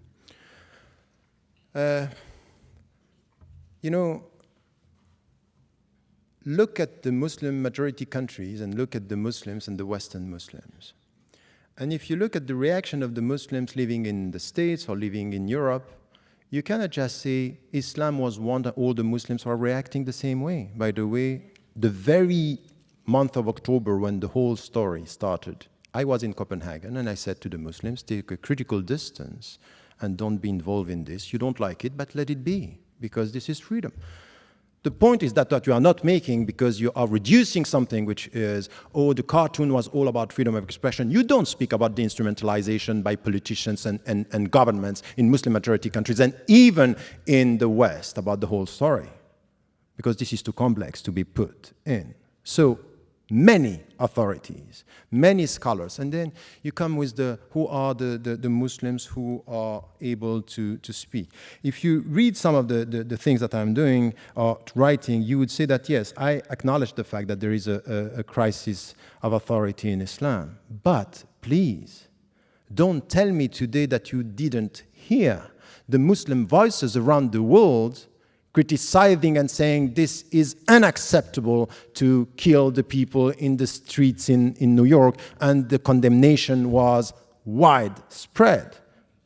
You know, look at the Muslim majority countries and look at the Muslims and the Western Muslims. And if you look at the reaction of the Muslims living in the States or living in Europe, you cannot just say Islam was one that all the Muslims are reacting the same way. By the way, the very month of October when the whole story started, I was in Copenhagen and I said to the Muslims, take a critical distance and don't be involved in this. You don't like it, but let it be, because this is freedom. The point is that you are not making because you are reducing something which is, oh, the cartoon was all about freedom of expression. You don't speak about the instrumentalization by politicians and governments in Muslim majority countries and even in the West about the whole story, because this is too complex to be put in. So many authorities, many scholars, and then you come with who are the Muslims who are able to speak. If you read some of the things that I'm doing or writing, you would say that, yes, I acknowledge the fact that there is a crisis of authority in Islam. But please, don't tell me today that you didn't hear the Muslim voices around the world criticizing and saying this is unacceptable to kill the people in the streets in New York, and the condemnation was widespread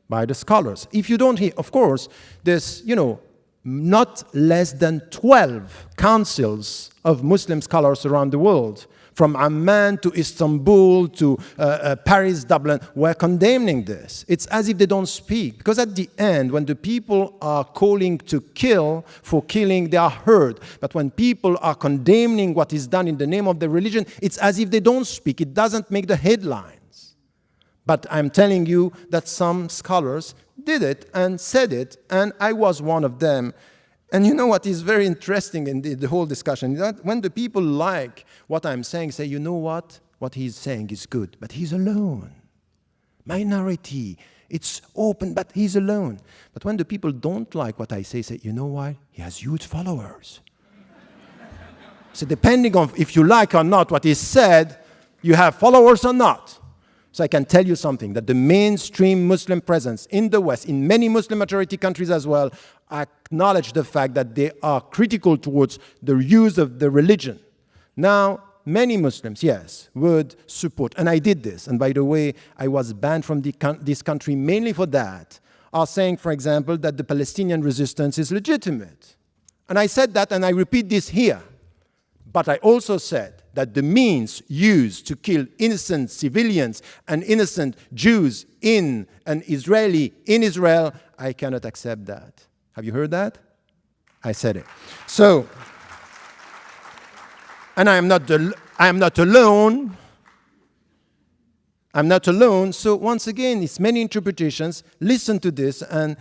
by the scholars. If you don't hear, of course, there's, you know, not less than 12 councils of Muslim scholars around the world, from Amman to Istanbul to Paris, Dublin, were condemning this. It's as if they don't speak. Because at the end, when the people are calling to kill for killing, they are heard. But when people are condemning what is done in the name of the religion, it's as if they don't speak. It doesn't make the headlines. But I'm telling you that some scholars did it and said it, and I was one of them. And you know what is very interesting in the whole discussion? That when the people like what I'm saying, say, you know what he's saying is good, but he's alone. Minority, it's open, but he's alone. But when the people don't like what I say, you know why? He has huge followers. So depending on if you like or not what is said, you have followers or not. So I can tell you something, that the mainstream Muslim presence in the West, in many Muslim majority countries as well, acknowledge the fact that they are critical towards the use of the religion. Now, many Muslims, yes, would support, and I did this, and by the way, I was banned from this country mainly for that, are saying, for example, that the Palestinian resistance is legitimate. And I said that, and I repeat this here. But I also said that the means used to kill innocent civilians and innocent Jews in Israel, I cannot accept that. Have you heard that? I said it. So, and I am not alone. I'm not alone. So once again, it's many interpretations. Listen to this and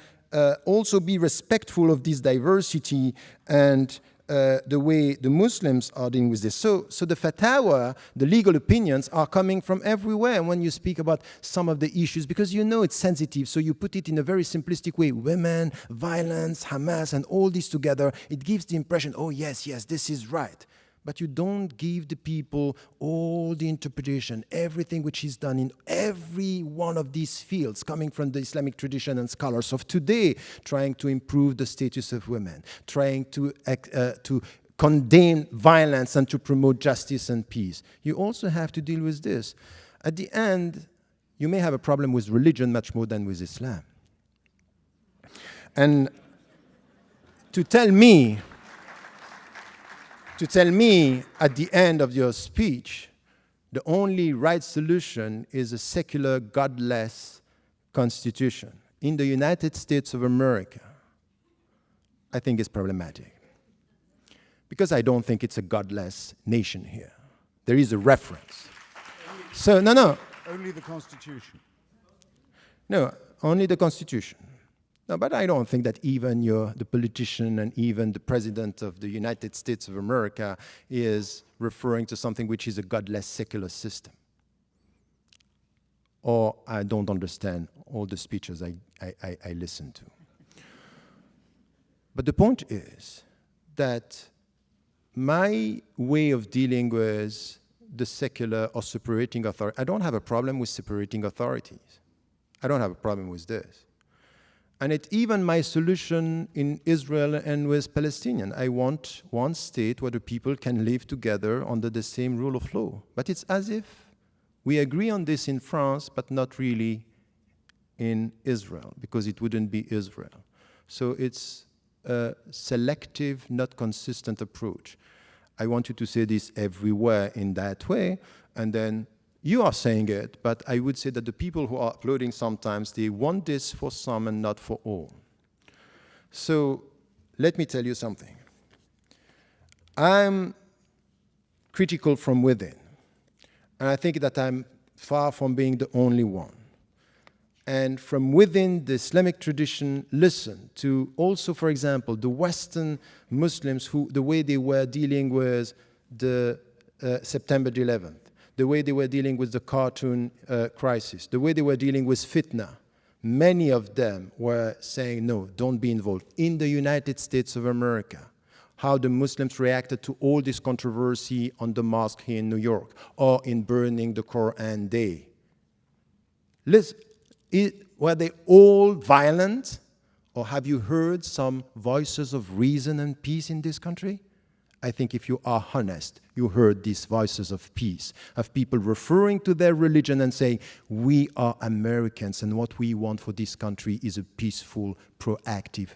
also be respectful of this diversity and the way the Muslims are dealing with this. So the fatwa, the legal opinions, are coming from everywhere when you speak about some of the issues, because you know it's sensitive, so you put it in a very simplistic way. Women, violence, Hamas, and all this together, it gives the impression, oh yes, this is right. But you don't give the people all the interpretation, everything which is done in every one of these fields, coming from the Islamic tradition and scholars of today, trying to improve the status of women, trying to condemn violence and to promote justice and peace. You also have to deal with this. At the end, you may have a problem with religion much more than with Islam. And to tell me at the end of your speech, the only right solution is a secular, godless constitution in the United States of America, I think is problematic. Because I don't think it's a godless nation here. There is a reference. So, no. Only the Constitution. No, only the Constitution. No, but I don't think that even the politician and even the president of the United States of America is referring to something which is a godless secular system. Or I don't understand all the speeches I listen to. But the point is that my way of dealing with the secular or separating authority, I don't have a problem with separating authorities. I don't have a problem with this. And it's even my solution in Israel and with Palestinians. I want one state where the people can live together under the same rule of law. But it's as if we agree on this in France, but not really in Israel, because it wouldn't be Israel. So it's a selective, not consistent approach. I want you to say this everywhere in that way, and then you are saying it, but I would say that the people who are uploading sometimes, they want this for some and not for all. So let me tell you something. I'm critical from within, and I think that I'm far from being the only one. And from within the Islamic tradition, listen to also, for example, the Western Muslims, who the way they were dealing with the September 11th, the way they were dealing with the cartoon crisis, the way they were dealing with fitna. Many of them were saying, no, don't be involved. In the United States of America, how the Muslims reacted to all this controversy on the mosque here in New York, or in burning the Quran Day. Listen, were they all violent? Or have you heard some voices of reason and peace in this country? I think if you are honest, you heard these voices of peace, of people referring to their religion and saying, we are Americans and what we want for this country is a peaceful, proactive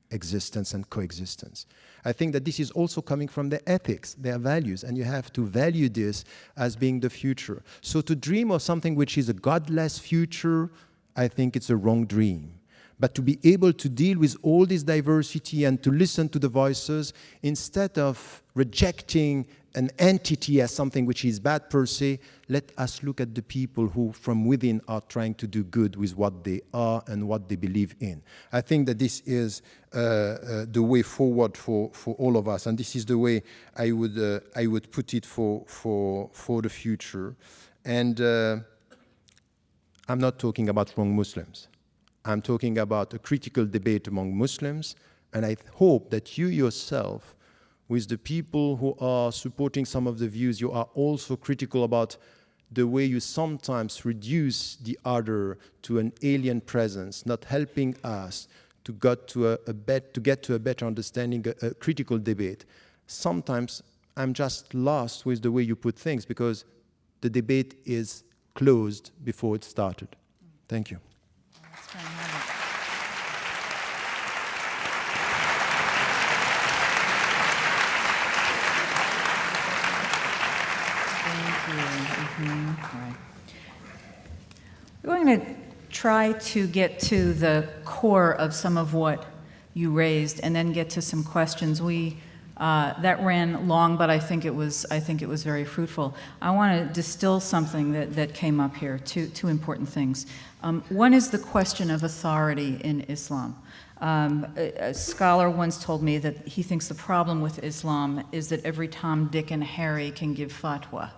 existence and coexistence. I think that this is also coming from their ethics, their values, and you have to value this as being the future. So to dream of something which is a godless future, I think it's a wrong dream. But to be able to deal with all this diversity and to listen to the voices instead of rejecting an entity as something which is bad per se. Let us look at the people who from within are trying to do good with what they are and what they believe in. I think that this is the way forward for all of us, and this is the way I would put it for the future. And I'm not talking about wrong Muslims. I'm talking about a critical debate among Muslims, and I hope that you yourself, with the people who are supporting some of the views, you are also critical about the way you sometimes reduce the other to an alien presence, not helping us to get to a better understanding, a critical debate. Sometimes I'm just lost with the way you put things because the debate is closed before it started. Thank you. Right. We're going to try to get to the core of some of what you raised, and then get to some questions. That ran long, but I think it was very fruitful. I want to distill something that came up here. Two important things. One is the question of authority in Islam. A scholar once told me that he thinks the problem with Islam is that every Tom, Dick, and Harry can give fatwa,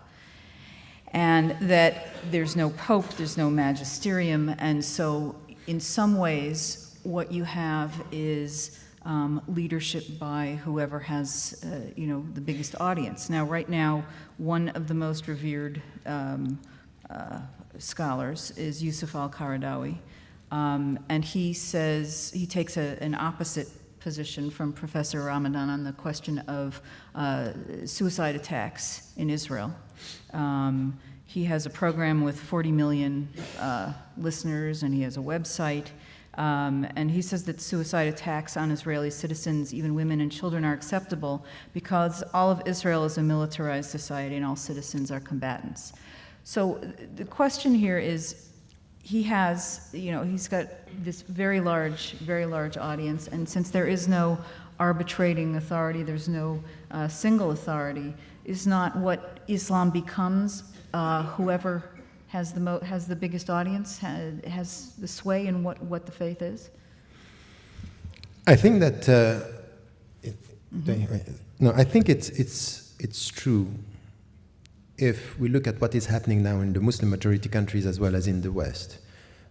and that there's no pope, there's no magisterium, and so in some ways what you have is leadership by whoever has the biggest audience. Now, right now, one of the most revered scholars is Yusuf al-Qaradawi, and he says he takes an opposite position from Professor Ramadan on the question of suicide attacks in Israel. He has a program with 40 million listeners, and he has a website. And he says that suicide attacks on Israeli citizens, even women and children, are acceptable because all of Israel is a militarized society and all citizens are combatants. So the question here is, he's got this very large audience, and since there is no arbitrating authority, there's no single authority, is not what Islam becomes whoever has the biggest audience, has the sway in what the faith is? I think that I think it's true. If we look at what is happening now in the Muslim majority countries as well as in the West,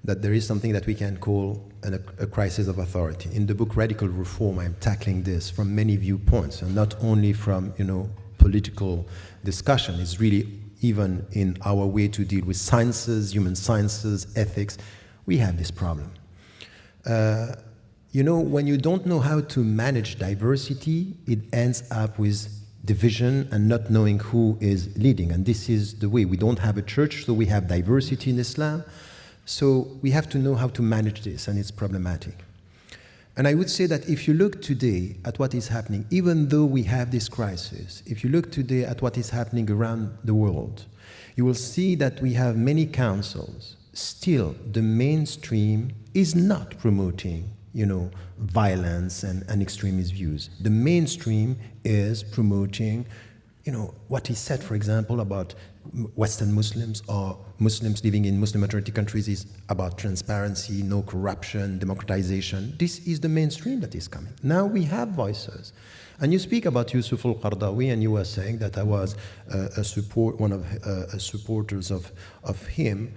that there is something that we can call a crisis of authority. In the book Radical Reform, I'm tackling this from many viewpoints, and not only from political discussion. It's really even in our way to deal with sciences, human sciences, ethics, we have this problem. When you don't know how to manage diversity, it ends up with division and not knowing who is leading. And this is the way. We don't have a church, so we have diversity in Islam. So we have to know how to manage this, and it's problematic. And I would say that if you look today at what is happening, even though we have this crisis, if you look today at what is happening around the world, you will see that we have many councils. Still, the mainstream is not promoting, violence and extremist views. The mainstream is promoting, what is said, for example, about Western Muslims or Muslims living in Muslim majority countries is about transparency, no corruption, democratization. This is the mainstream that is coming. Now we have voices. And you speak about Yusuf al-Qaradawi, and you were saying that I was one of supporters of him.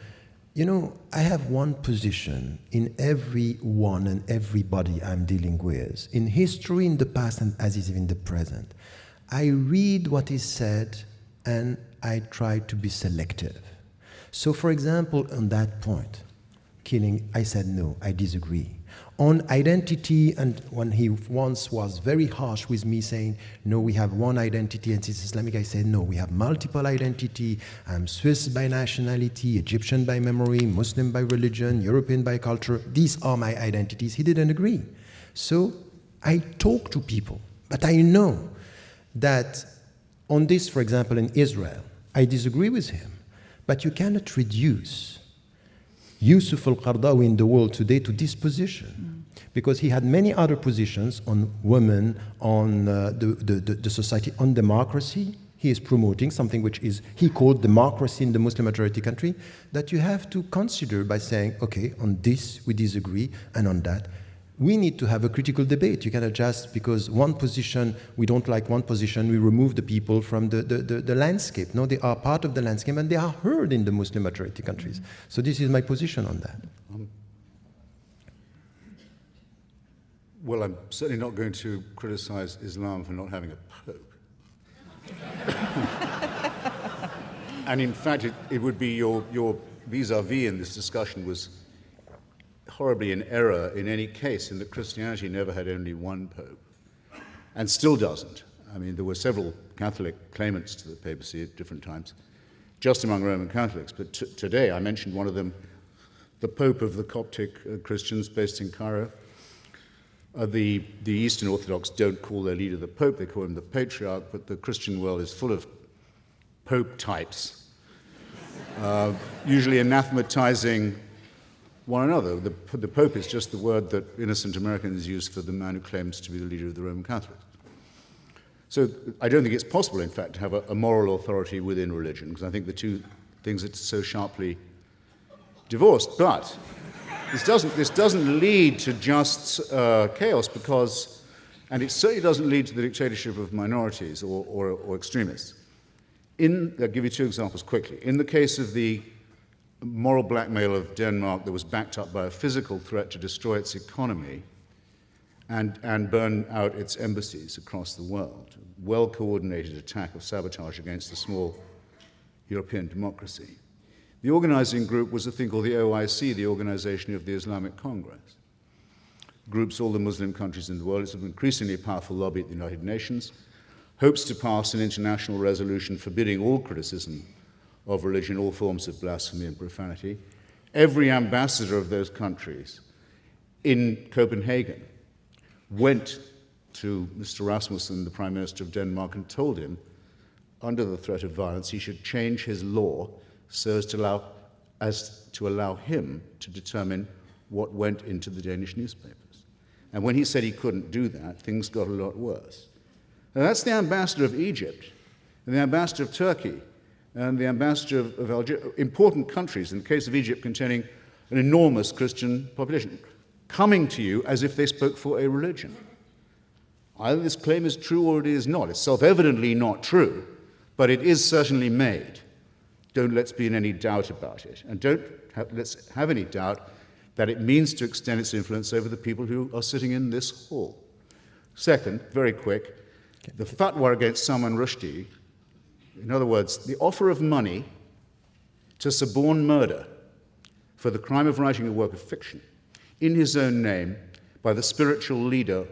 I have one position in everyone and everybody I'm dealing with, in history, in the past, and as is in the present. I read what is said, and I try to be selective. So, for example, on that point, killing, I said no, I disagree. On identity, and when he once was very harsh with me saying, no, we have one identity and it's Islamic, I said, no, we have multiple identity. I'm Swiss by nationality, Egyptian by memory, Muslim by religion, European by culture. These are my identities. He didn't agree. So I talk to people, but I know that on this, for example, in Israel, I disagree with him, but you cannot reduce Yusuf al-Qaradawi in the world today to this position, because he had many other positions on women, on the society, on democracy. he is promoting something which is, he called democracy in the Muslim majority country, that you have to consider by saying, okay, on this we disagree, and on that we need to have a critical debate. You cannot just, because one position, we don't like one position, we remove the people from the landscape. No, they are part of the landscape and they are heard in the Muslim majority countries. So this is my position on that. Well, I'm certainly not going to criticize Islam for not having a pope. And in fact, it would be your vis-a-vis in this discussion was horribly in error in any case, in that Christianity never had only one pope, and still doesn't. I mean, there were several Catholic claimants to the papacy at different times, just among Roman Catholics. But today, I mentioned one of them, the Pope of the Coptic Christians based in Cairo. The Eastern Orthodox don't call their leader the Pope, they call him the Patriarch, but the Christian world is full of Pope types, usually anathematizing one another. The Pope is just the word that innocent Americans use for the man who claims to be the leader of the Roman Catholics. So I don't think it's possible, in fact, to have a moral authority within religion, because I think the two things are so sharply divorced. But this doesn't lead to just chaos, because, and it certainly doesn't lead to the dictatorship of minorities or extremists. I'll give you two examples quickly. In the case of the moral blackmail of Denmark that was backed up by a physical threat to destroy its economy and burn out its embassies across the world, well-coordinated attack of sabotage against a small European democracy. The organizing group was a thing called the OIC, the Organization of the Islamic Congress. Groups all the Muslim countries in the world. It's an increasingly powerful lobby at the United Nations, hopes to pass an international resolution forbidding all criticism of religion, all forms of blasphemy and profanity. Every ambassador of those countries in Copenhagen went to Mr. Rasmussen, the Prime Minister of Denmark, and told him, under the threat of violence, he should change his law so as to allow him to determine what went into the Danish newspapers. And when he said he couldn't do that, things got a lot worse. Now, that's the ambassador of Egypt, and the ambassador of Turkey, and the ambassador of Algeria, important countries, in the case of Egypt, containing an enormous Christian population, coming to you as if they spoke for a religion. Either this claim is true or it is not. It's self-evidently not true, but it is certainly made. Let's be in any doubt about it. And let's have any doubt that it means to extend its influence over the people who are sitting in this hall. Second, very quick, the fatwa against Salman Rushdie, in other words, the offer of money to suborn murder for the crime of writing a work of fiction in his own name by the spiritual leader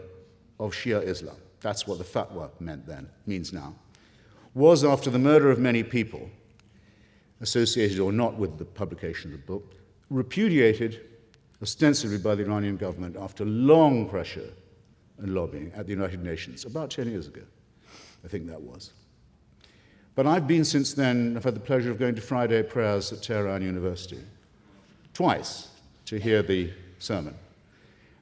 of Shia Islam, that's what the fatwa meant then, means now, was, after the murder of many people, associated or not with the publication of the book, repudiated ostensibly by the Iranian government after long pressure and lobbying at the United Nations, about 10 years ago, I think that was. But I've been since then, I've had the pleasure of going to Friday prayers at Tehran University, twice, to hear the sermon.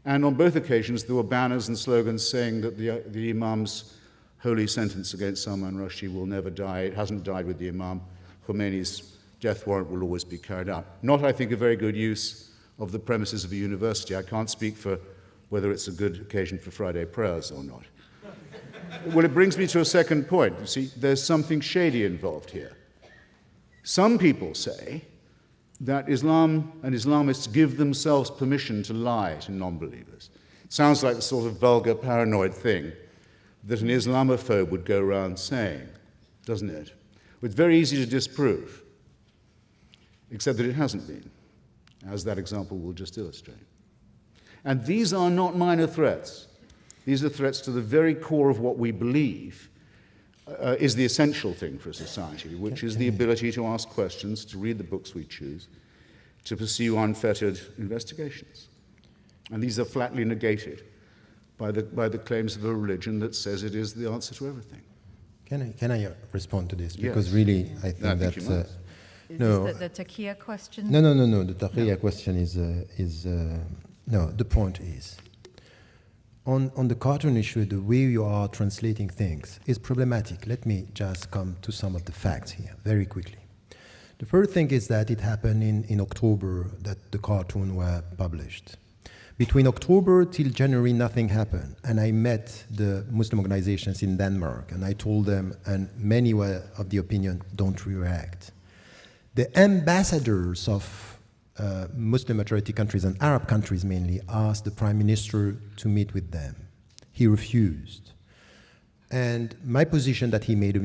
And on both occasions, there were banners and slogans saying that the Imam's holy sentence against Salman Rushdie will never die. It hasn't died with the Imam. Khomeini's death warrant will always be carried out. Not, I think, a very good use of the premises of a university. I can't speak for whether it's a good occasion for Friday prayers or not. Well, it brings me to a second point. You see, there's something shady involved here. Some people say that Islam and Islamists give themselves permission to lie to non-believers. It sounds like the sort of vulgar, paranoid thing that an Islamophobe would go around saying, doesn't it? It's very easy to disprove, except that it hasn't been, as that example will just illustrate. And these are not minor threats. These are threats to the very core of what we believe is the essential thing for a society, which is the ability to ask questions, to read the books we choose, to pursue unfettered investigations. And these are flatly negated by the claims of a religion that says it is the answer to everything. Can I respond to this? Because Yes. really, I think that Is no, this the taqiyya question? no. The taqiyya question is no. The point is, on the cartoon issue, the way you are translating things is problematic. Let me just come to some of the facts here very quickly. The first thing is that it happened in October that the cartoon were published. Between October till January, nothing happened. And I met the Muslim organizations in Denmark, and I told them, and many were of the opinion, don't react. The ambassadors of Muslim majority countries and Arab countries mainly asked the prime minister to meet with them. He refused. And my position that he made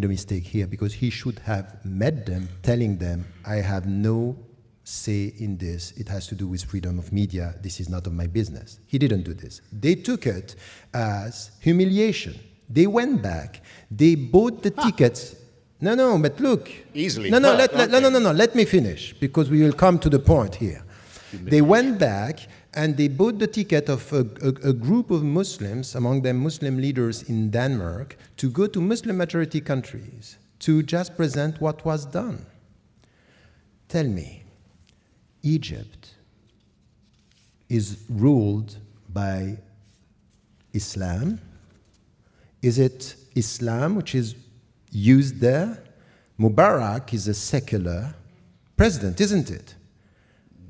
a mistake here, because he should have met them, telling them, I have no say in this. It has to do with freedom of media. This is not of my business. He didn't do this. They took it as humiliation. They went back. They bought the tickets. No, but look. Easily. No, let me finish, because we will come to the point here. They went back and they bought the ticket of a group of Muslims, among them Muslim leaders in Denmark, to go to Muslim majority countries to just present what was done. Tell me, Egypt is ruled by Islam? Is it Islam which is used there? Mubarak is a secular president, isn't it?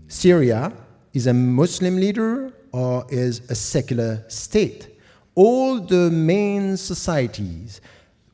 Syria is a Muslim leader or is a secular state? All the main societies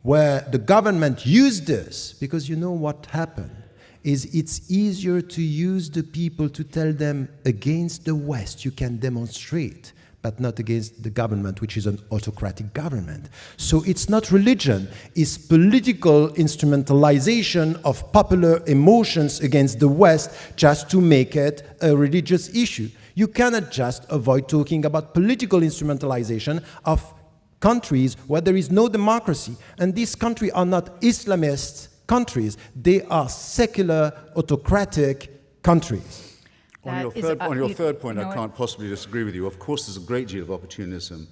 where the government used this, because you know what happened, is it's easier to use the people to tell them against the West you can demonstrate, but not against the government, which is an autocratic government. So it's not religion, it's political instrumentalization of popular emotions against the West just to make it a religious issue. You cannot just avoid talking about political instrumentalization of countries where there is no democracy. And these countries are not Islamist countries, they are secular, autocratic countries. On your third point, I can't possibly disagree with you. Of course, there's a great deal of opportunism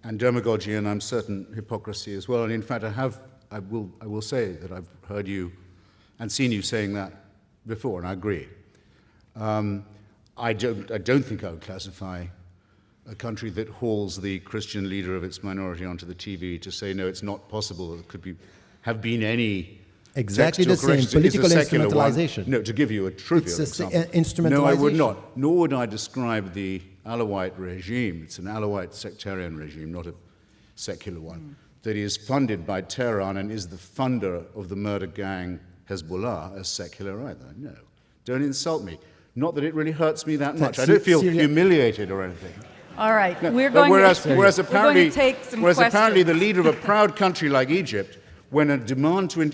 and demagogy, and I'm certain hypocrisy as well. And in fact, I will say that I've heard you and seen you saying that before, and I agree. I don't think I would classify a country that hauls the Christian leader of its minority onto the TV to say, no, it's not possible, there could have been any exactly the same political instrumentalization. No, to give you a trivial example. Instrumentalization. No, I would not. Nor would I describe the Alawite regime. It's an Alawite sectarian regime, not a secular one, that is funded by Tehran and is the funder of the murder gang Hezbollah as secular either. No, don't insult me. Not that it really hurts me that much. I don't feel humiliated or anything. All right, no, we're going to take some apparently the leader of a proud country like Egypt, when a demand he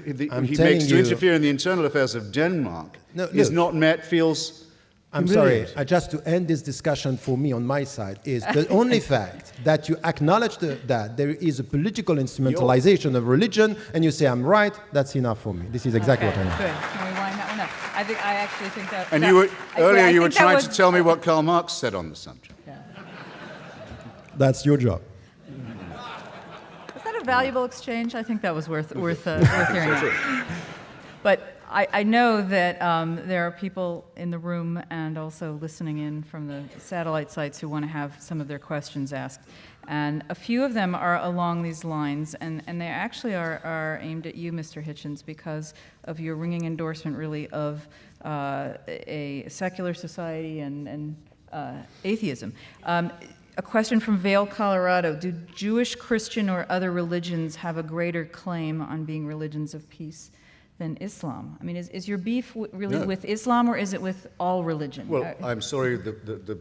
makes to interfere in the internal affairs of Denmark is not met, feels I'm sorry, just to end this discussion for me on my side is the only fact that you acknowledge that there is a political instrumentalization of religion and you say I'm right, that's enough for me. This is exactly what I mean. Good. Can we wind that one up? I actually think that... And earlier you were trying to tell me what Karl Marx said on the subject. Yeah. That's your job. Valuable exchange. I think that was worth hearing out. But I know that there are people in the room and also listening in from the satellite sites who want to have some of their questions asked. And a few of them are along these lines, and they actually are aimed at you, Mr. Hichens, because of your ringing endorsement, really, of a secular society and atheism. A question from Vail, Colorado. Do Jewish, Christian, or other religions have a greater claim on being religions of peace than Islam? I mean, is your beef really with Islam, or is it with all religion? Well, I'm sorry the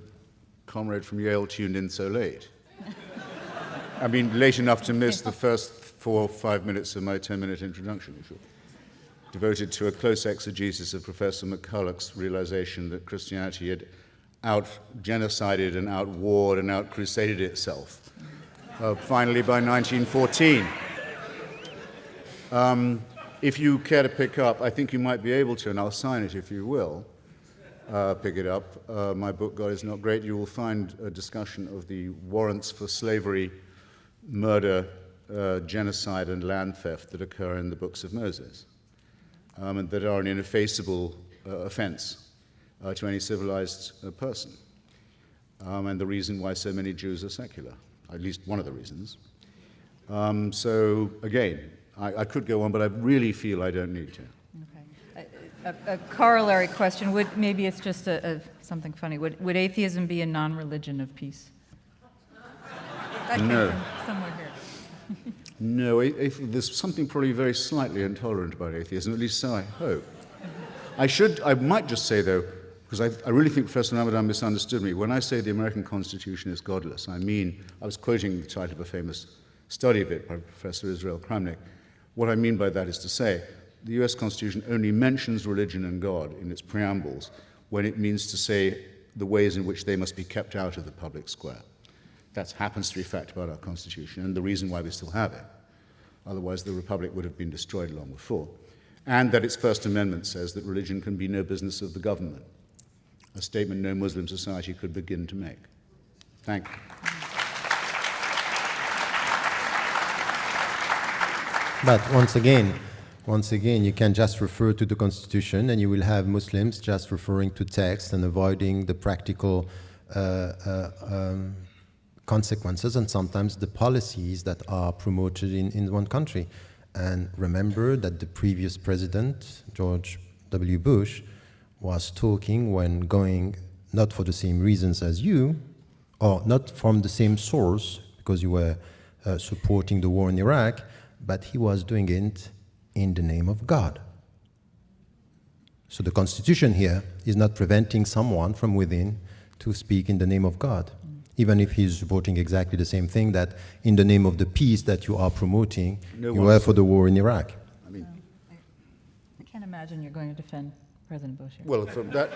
comrade from Yale tuned in so late. I mean, late enough to miss the first 4 or 5 minutes of my 10-minute introduction, devoted to a close exegesis of Professor McCulloch's realization that Christianity had out-genocided and out-warred and out-crusaded itself, finally by 1914. If you care to pick up, I think you might be able to, and I'll sign it if you will, pick it up. My book, God is Not Great, you will find a discussion of the warrants for slavery, murder, genocide, and land theft that occur in the books of Moses, and that are an ineffaceable offense to any civilized person. and the reason why so many Jews are secular, at least one of the reasons. So again, I could go on, but I really feel I don't need to. Okay. A corollary question, maybe it's just something funny. Would atheism be a non-religion of peace? That came No. from somewhere here. No, there's something probably very slightly intolerant about atheism, at least so I hope. I might just say, though, because I really think Professor Ramadan misunderstood me. When I say the American Constitution is godless, I mean, I was quoting the title of a famous study of it by Professor Israel Kramnik. What I mean by that is to say, the US Constitution only mentions religion and God in its preambles when it means to say the ways in which they must be kept out of the public square. That happens to be a fact about our Constitution and the reason why we still have it. Otherwise, the Republic would have been destroyed long before. And that its First Amendment says that religion can be no business of the government, a statement no Muslim society could begin to make. Thank you. But once again, you can just refer to the Constitution and you will have Muslims just referring to text and avoiding the practical consequences and sometimes the policies that are promoted in one country. And remember that the previous president, George W. Bush, was talking when going not for the same reasons as you, or not from the same source, because you were supporting the war in Iraq, but he was doing it in the name of God. So the Constitution here is not preventing someone from within to speak in the name of God, even if he's supporting exactly the same thing that in the name of the peace that you are promoting, you were for the war in Iraq. I mean, I can't imagine you're going to defend President Bush here. well, from that,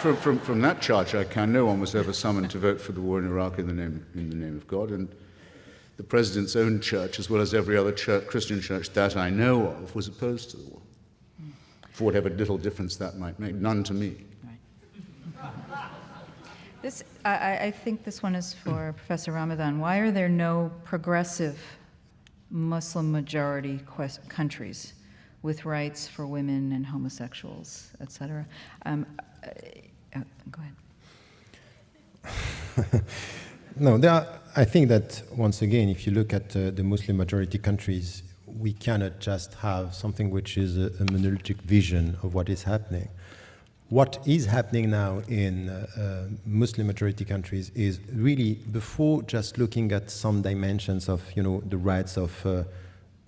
from that charge, I can. No one was ever summoned to vote for the war in Iraq in the name of God, and the president's own church, as well as every other Christian church that I know of, was opposed to the war, for whatever little difference that might make. None to me. I think this one is for Professor Ramadan. Why are there no progressive Muslim majority countries with rights for women and homosexuals, etc.? Go ahead. No, I think that, once again, if you look at the Muslim majority countries, we cannot just have something which is a monolithic vision of what is happening. What is happening now in Muslim majority countries is really, before just looking at some dimensions of, the rights of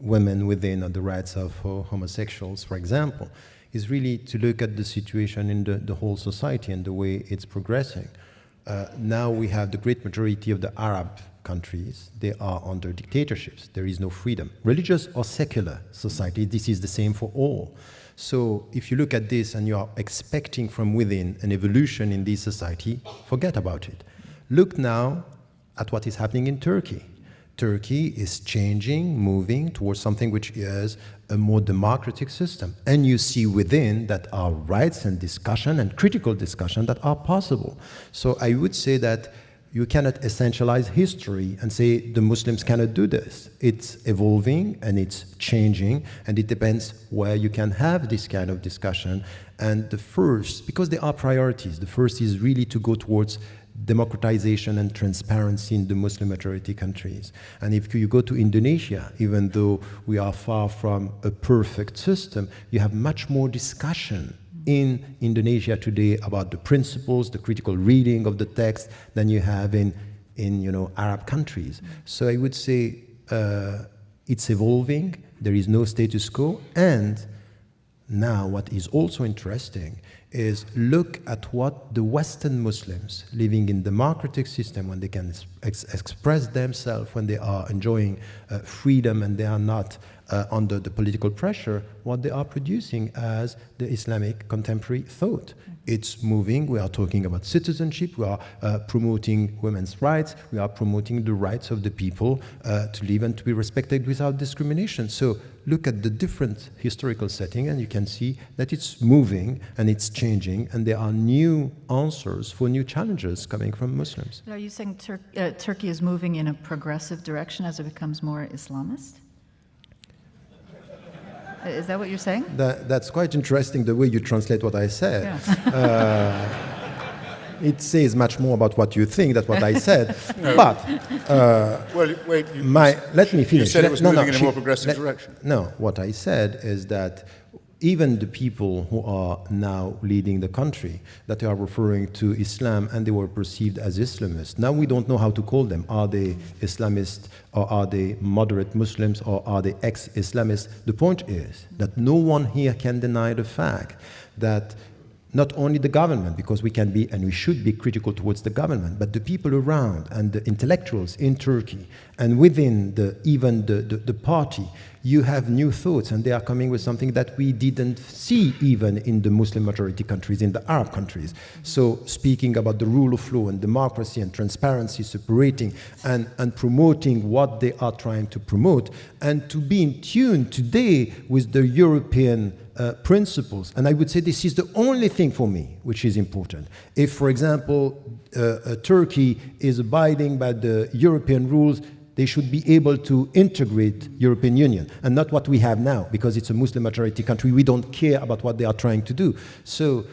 women within or the rights of homosexuals, for example, is really to look at the situation in the whole society and the way it's progressing. Now we have the great majority of the Arab countries, they are under dictatorships. There is no freedom. Religious or secular society, this is the same for all. So if you look at this and you are expecting from within an evolution in this society, forget about it. Look now at what is happening in Turkey. Turkey is changing, moving towards something which is a more democratic system. And you see within that are rights and discussion and critical discussion that are possible. So I would say that you cannot essentialize history and say the Muslims cannot do this. It's evolving and it's changing, and it depends where you can have this kind of discussion. And the first, because there are priorities, the first is really to go towards democratization and transparency in the Muslim majority countries. And if you go to Indonesia, even though we are far from a perfect system, you have much more discussion in Indonesia today about the principles, the critical reading of the text than you have in Arab countries. So I would say it's evolving, there is no status quo, and now what is also interesting is look at what the Western Muslims living in democratic system, when they can express themselves, when they are enjoying freedom and they are not under the political pressure, what they are producing as the Islamic contemporary thought. It's moving. We are talking about citizenship. We are promoting women's rights. We are promoting the rights of the people to live and to be respected without discrimination. So look at the different historical setting and you can see that it's moving and it's changing, and there are new answers for new challenges coming from Muslims. Are you saying Turkey is moving in a progressive direction as it becomes more Islamist? Is that what you're saying? That's quite interesting, the way you translate what I said. Yeah. it says much more about what you think than what I said. But Well, wait. let me finish. You said it was moving in a more she- progressive direction. No, what I said is that even the people who are now leading the country, that they are referring to Islam and they were perceived as Islamists. Now we don't know how to call them. Are they Islamists or are they moderate Muslims or are they ex-Islamists? The point is that no one here can deny the fact that not only the government, because we can be and we should be critical towards the government, but the people around and the intellectuals in Turkey and within even the party, you have new thoughts and they are coming with something that we didn't see even in the Muslim majority countries, in the Arab countries. So speaking about the rule of law and democracy and transparency, separating and promoting what they are trying to promote, and to be in tune today with the European principles. And I would say this is the only thing for me which is important. If, for example, Turkey is abiding by the European rules, they should be able to integrate European Union, and not what we have now, because it's a Muslim majority country. We don't care about what they are trying to do. So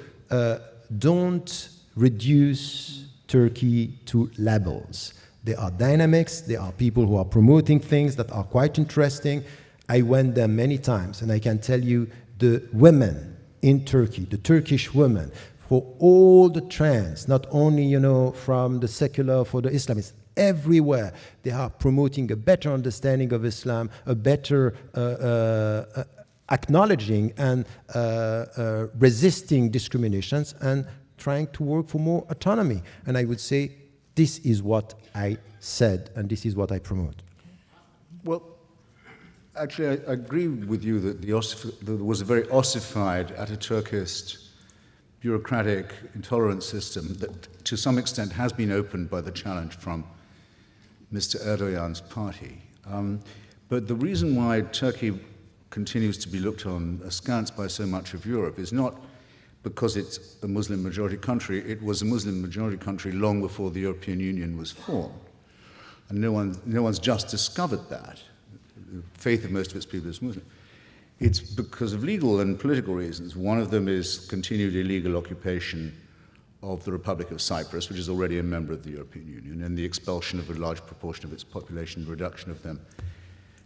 don't reduce Turkey to labels. There are dynamics, there are people who are promoting things that are quite interesting. I went there many times, and I can tell you the women in Turkey, the Turkish women, for all the trends, not only, from the secular, for the Islamists, everywhere they are promoting a better understanding of Islam, a better acknowledging and resisting discriminations and trying to work for more autonomy. And I would say this is what I said and this is what I promote. Well, actually, I agree with you that there was a very ossified, Ataturkist, bureaucratic, intolerant system that to some extent has been opened by the challenge from Mr. Erdogan's party. But the reason why Turkey continues to be looked on askance by so much of Europe is not because it's a Muslim majority country. It was a Muslim majority country long before the European Union was formed. And no one's just discovered that. The faith of most of its people is Muslim. It's because of legal and political reasons. One of them is continued illegal occupation of the Republic of Cyprus, which is already a member of the European Union, and the expulsion of a large proportion of its population, the reduction of them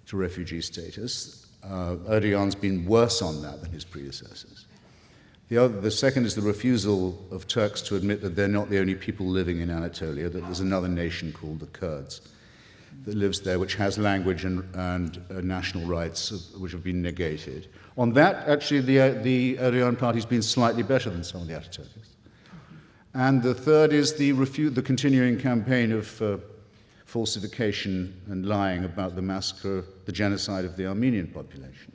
to refugee status. Erdogan's been worse on that than his predecessors. The second is the refusal of Turks to admit that they're not the only people living in Anatolia, that there's another nation called the Kurds that lives there, which has language and national rights which have been negated. On that, actually, the Erdogan party's been slightly better than some of the Ataturkists. And the third is the continuing campaign of falsification and lying about the massacre, the genocide of the Armenian population.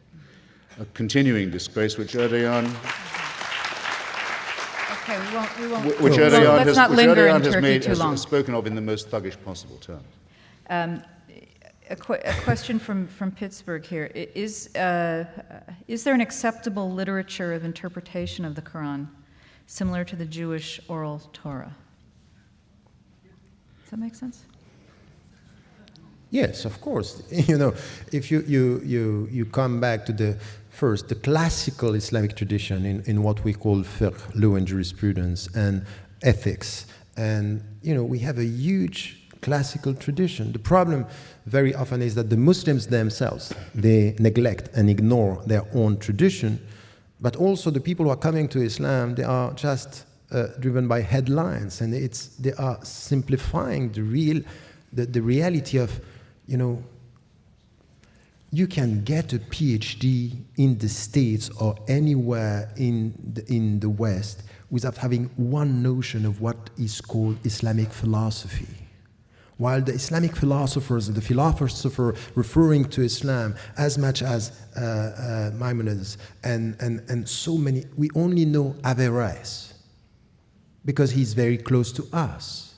A continuing disgrace which Erdogan... Okay, we won't. Which Erdogan Let's not linger in has Turkey too long. spoken of in the most thuggish possible terms. A question from Pittsburgh here. Is there an acceptable literature of interpretation of the Quran similar to the Jewish oral Torah? Does that make sense? Yes, of course. If you come back to the classical Islamic tradition in what we call fiqh, law and jurisprudence, and ethics, and we have a huge classical tradition. The problem very often is that the Muslims themselves, they neglect and ignore their own tradition, but also the people who are coming to Islam, they are just driven by headlines, and they are simplifying the reality of, you can get a PhD in the States or anywhere in the West without having one notion of what is called Islamic philosophy. While the Islamic philosophers, the philosopher referring to Islam as much as Maimonides and so many, we only know Averroes because he's very close to us.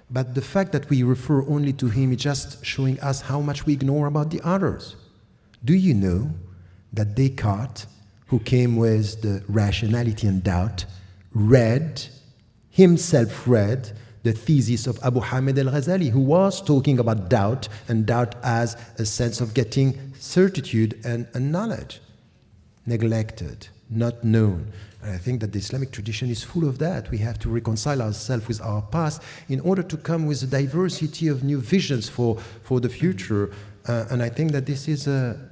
But the fact that we refer only to him is just showing us how much we ignore about the others. Do you know that Descartes, who came with the rationality and doubt, himself read the thesis of Abu Hamid al-Ghazali, who was talking about doubt, and doubt as a sense of getting certitude and knowledge. Neglected, not known. And I think that the Islamic tradition is full of that. We have to reconcile ourselves with our past in order to come with a diversity of new visions for the future. And I think that this is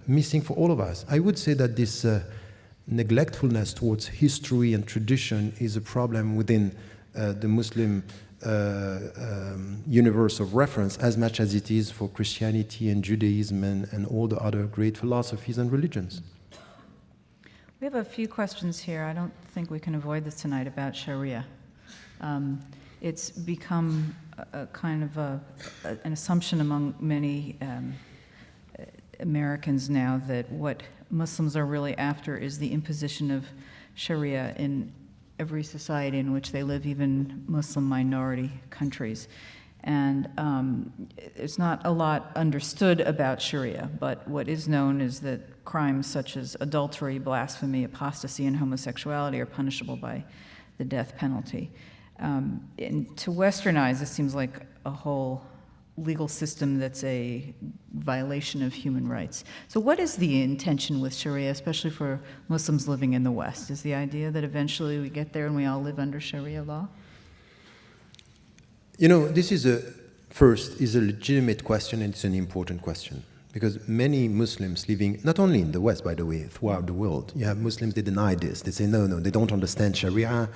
missing for all of us. I would say that this neglectfulness towards history and tradition is a problem within the Muslim universe of reference as much as it is for Christianity and Judaism and all the other great philosophies and religions. We have a few questions here. I don't think we can avoid this tonight about Sharia. It's become a kind of an assumption among many Americans now that what Muslims are really after is the imposition of Sharia in every society in which they live, even Muslim minority countries. And it's not a lot understood about Sharia, but what is known is that crimes such as adultery, blasphemy, apostasy, and homosexuality are punishable by the death penalty. And to Westernize, this seems like a whole legal system that's a violation of human rights. So what is the intention with Sharia, especially for Muslims living in the West? Is the idea that eventually we get there and we all live under Sharia law? You know, this is a legitimate question, and it's an important question. Because many Muslims living, not only in the West, by the way, throughout the world, you have Muslims, they deny this. They say, no, they don't understand Sharia,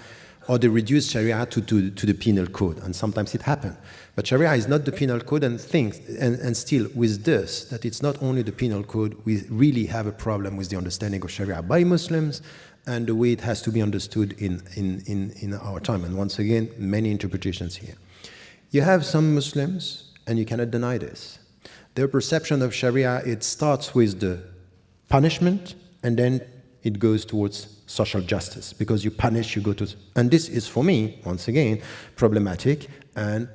or they reduce Sharia to the penal code, and sometimes it happens. But Sharia is not the penal code, and still with this, that it's not only the penal code, we really have a problem with the understanding of Sharia by Muslims, and the way it has to be understood in our time. And once again, many interpretations here. You have some Muslims, and you cannot deny this. Their perception of Sharia, it starts with the punishment, and then it goes towards social justice. Because you punish, you go to... And this is, for me, once again, problematic, and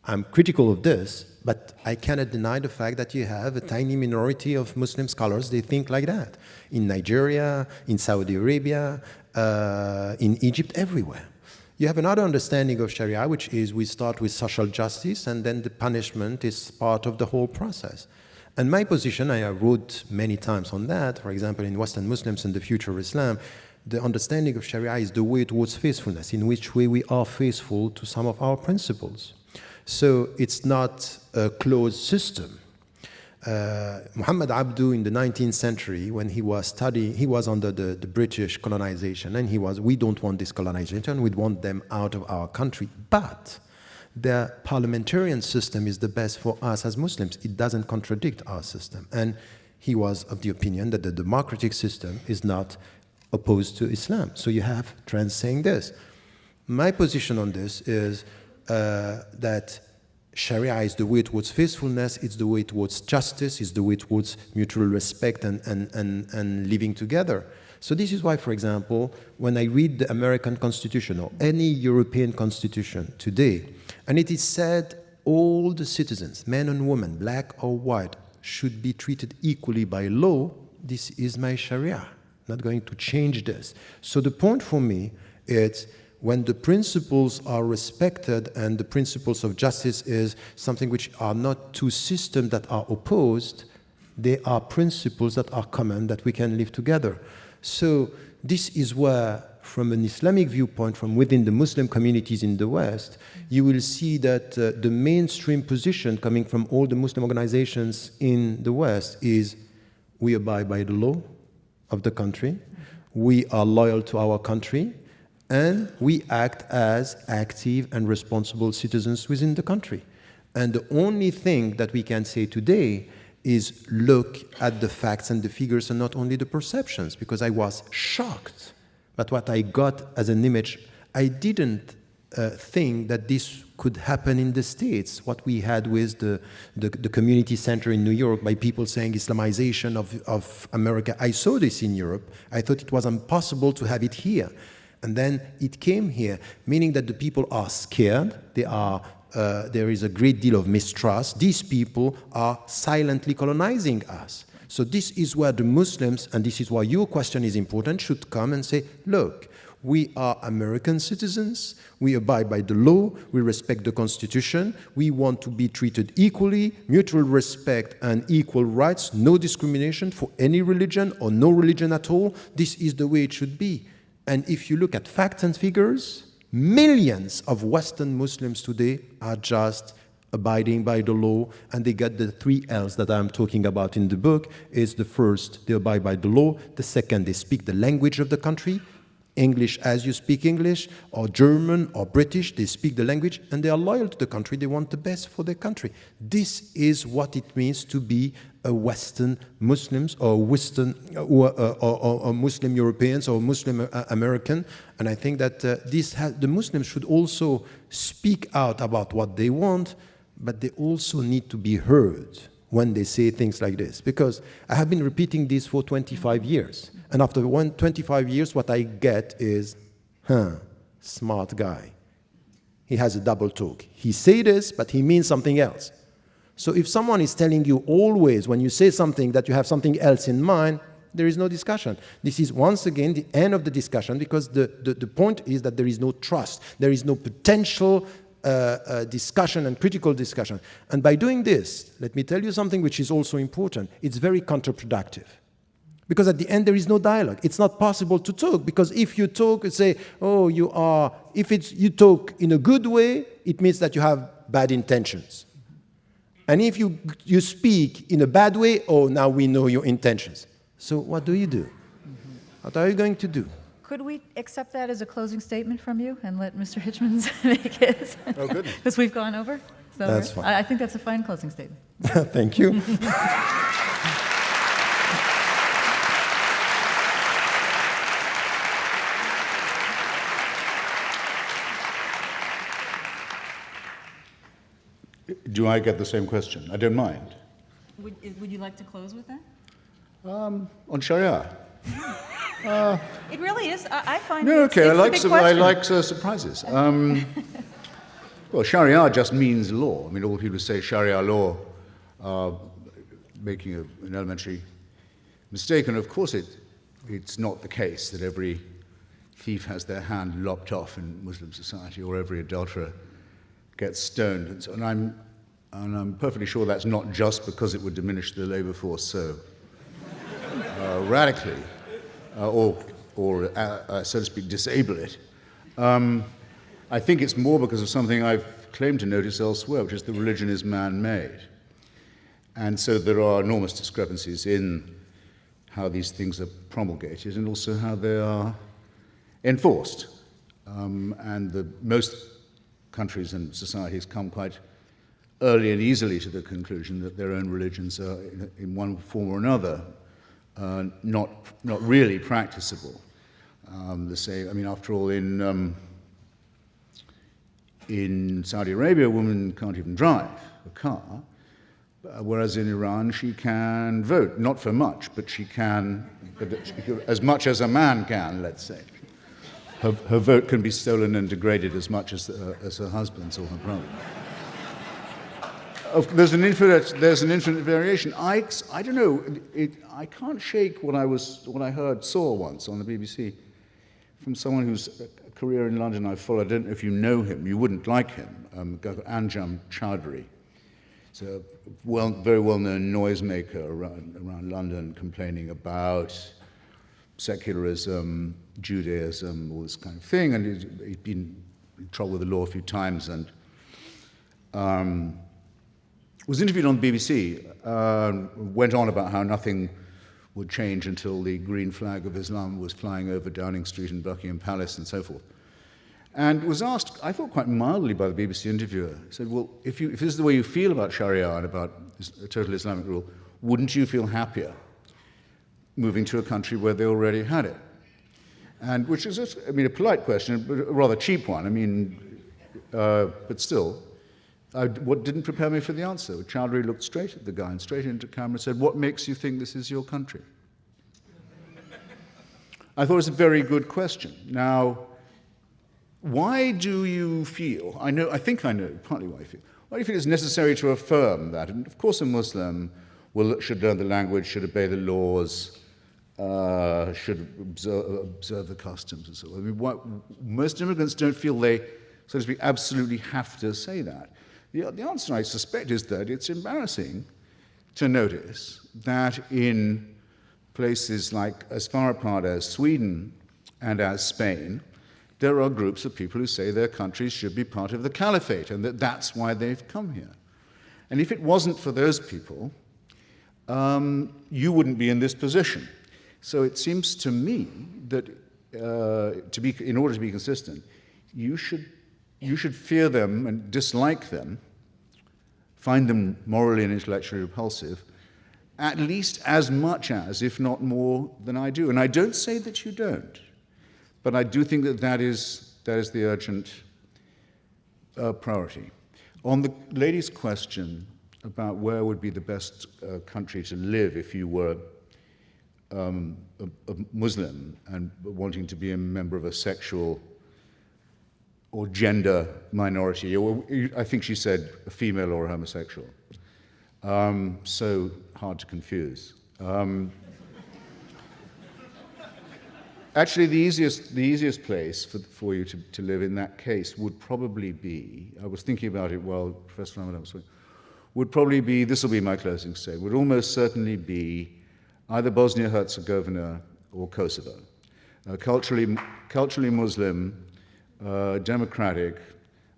I'm critical of this, but I cannot deny the fact that you have a tiny minority of Muslim scholars, they think like that. In Nigeria, in Saudi Arabia, in Egypt, everywhere. You have another understanding of Sharia, which is we start with social justice, and then the punishment is part of the whole process. And my position, I wrote many times on that, for example, in Western Muslims and the Future of Islam, the understanding of Sharia is the way towards faithfulness, in which way we are faithful to some of our principles. So it's not a closed system. Muhammad Abdu in the 19th century, when he was studying, he was under the British colonization, and we don't want this colonization, we want them out of our country. But the parliamentarian system is the best for us as Muslims. It doesn't contradict our system. And he was of the opinion that the democratic system is not opposed to Islam. So you have trends saying this. My position on this is that Sharia is the way towards faithfulness, it's the way towards justice, it's the way towards mutual respect and living together. So this is why, for example, when I read the American Constitution or any European constitution today, and it is said all the citizens, men and women, black or white, should be treated equally by law, this is my Sharia. I'm not going to change this. So the point for me is when the principles are respected, and the principles of justice is something which are not two systems that are opposed, they are principles that are common, that we can live together. So this is where, from an Islamic viewpoint, from within the Muslim communities in the West, you will see that the mainstream position coming from all the Muslim organizations in the West is we abide by the law of the country, we are loyal to our country, and we act as active and responsible citizens within the country. And the only thing that we can say today is look at the facts and the figures and not only the perceptions, because I was shocked. But what I got as an image, I didn't think that this could happen in the States, what we had with the community center in New York by people saying Islamization of America. I saw this in Europe. I thought it was impossible to have it here. And then it came here, meaning that the people are scared, there is a great deal of mistrust. These people are silently colonizing us. So this is where the Muslims, and this is why your question is important, should come and say, look, we are American citizens, we abide by the law, we respect the Constitution, we want to be treated equally, mutual respect and equal rights, no discrimination for any religion or no religion at all. This is the way it should be. And if you look at facts and figures, millions of Western Muslims today are just abiding by the law, and they get the 3 L's that I'm talking about in the book. Is the first, they abide by the law. The second, they speak the language of the country, English as you speak English, or German or British, they speak the language, and they are loyal to the country. They want the best for their country. This is what it means to be a Western Muslims or Western or Muslim Europeans or Muslim American. And I think that the Muslims should also speak out about what they want, but they also need to be heard when they say things like this. Because I have been repeating this for 25 years. And after 25 years, what I get is, smart guy. He has a double talk. He say this, but he means something else. So if someone is telling you always, when you say something, that you have something else in mind, there is no discussion. This is, once again, the end of the discussion, because the point is that there is no trust. There is no potential discussion and critical discussion. And by doing this, let me tell you something which is also important. It's very counterproductive. Because at the end, there is no dialogue. It's not possible to talk, because if you talk and say, you talk in a good way, it means that you have bad intentions. And if you speak in a bad way, now we know your intentions. So what do you do? What are you going to do? Could we accept that as a closing statement from you and let Mr. Hichmans make his? Oh, goodness. Because we've gone over? So That's fine. I think that's a fine closing statement. Thank you. Do I get the same question? I don't mind. Would you like to close with that? On Sharia? It really is. I find No, it's okay, a big question. I like surprises. Well, Sharia just means law. I mean, all people who say Sharia law are making an elementary mistake, and of course it's not the case that every thief has their hand lopped off in Muslim society, or every adulterer gets stoned, and so on. And I'm perfectly sure that's not just because it would diminish the labor force so radically, or so to speak, disable it. I think it's more because of something I've claimed to notice elsewhere, which is that religion is man-made. And so there are enormous discrepancies in how these things are promulgated and also how they are enforced. And most countries and societies come quite early and easily to the conclusion that their own religions are, in one form or another, not really practicable. After all, in Saudi Arabia, a woman can't even drive a car, whereas in Iran she can vote, not for much, but she can, as much as a man can, let's say. Her vote can be stolen and degraded as much as her husband's or her brother's. There's an infinite variation. I don't know. I can't shake what I saw once on the BBC from someone whose career in London I followed. I don't know if you know him. You wouldn't like him. A guy called Anjum Chowdhury. He's a very well-known noisemaker around London, complaining about secularism, Judaism, all this kind of thing. And he'd been in trouble with the law a few times, and was interviewed on the BBC, went on about how nothing would change until the green flag of Islam was flying over Downing Street and Buckingham Palace and so forth. And was asked, I thought quite mildly by the BBC interviewer, he said, well, if this is the way you feel about Sharia and about total Islamic rule, wouldn't you feel happier moving to a country where they already had it? And which is, a polite question, but a rather cheap one. But still. What didn't prepare me for the answer? Chowdhury looked straight at the guy and straight into camera and said, what makes you think this is your country? I thought it was a very good question. Now, why do you feel, I think I know partly why you feel, why do you feel it's necessary to affirm that? And of course a Muslim should learn the language, should obey the laws, should observe the customs and so on. Most immigrants don't feel they, so to speak, absolutely have to say that. The answer, I suspect, is that it's embarrassing to notice that in places like as far apart as Sweden and as Spain, there are groups of people who say their countries should be part of the caliphate and that that's why they've come here. And if it wasn't for those people, you wouldn't be in this position. So it seems to me that in order to be consistent, you should fear them and dislike them, find them morally and intellectually repulsive, at least as much as, if not more, than I do. And I don't say that you don't, but I do think that that is the urgent priority. On the lady's question about where would be the best country to live if you were a Muslim and wanting to be a member of a sexual or gender minority, or I think she said a female or a homosexual. So hard to confuse. Actually, the easiest place for you to live in that case would probably be, I was thinking about it while Professor Ramadan was talking, would probably be, this will be my closing statement, would almost certainly be either Bosnia-Herzegovina or Kosovo. Culturally Muslim, democratic,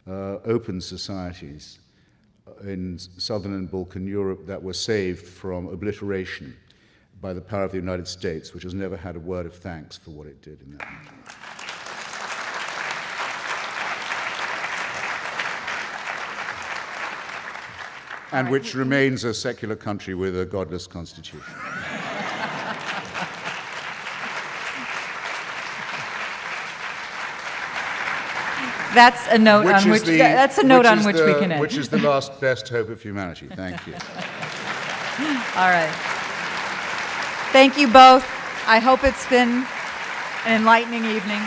open societies in southern and Balkan Europe that were saved from obliteration by the power of the United States, which has never had a word of thanks for what it did in that region. And which remains a secular country with a godless constitution. That's a note on which we can end. Which is the last best hope of humanity. Thank you. All right. Thank you both. I hope it's been an enlightening evening.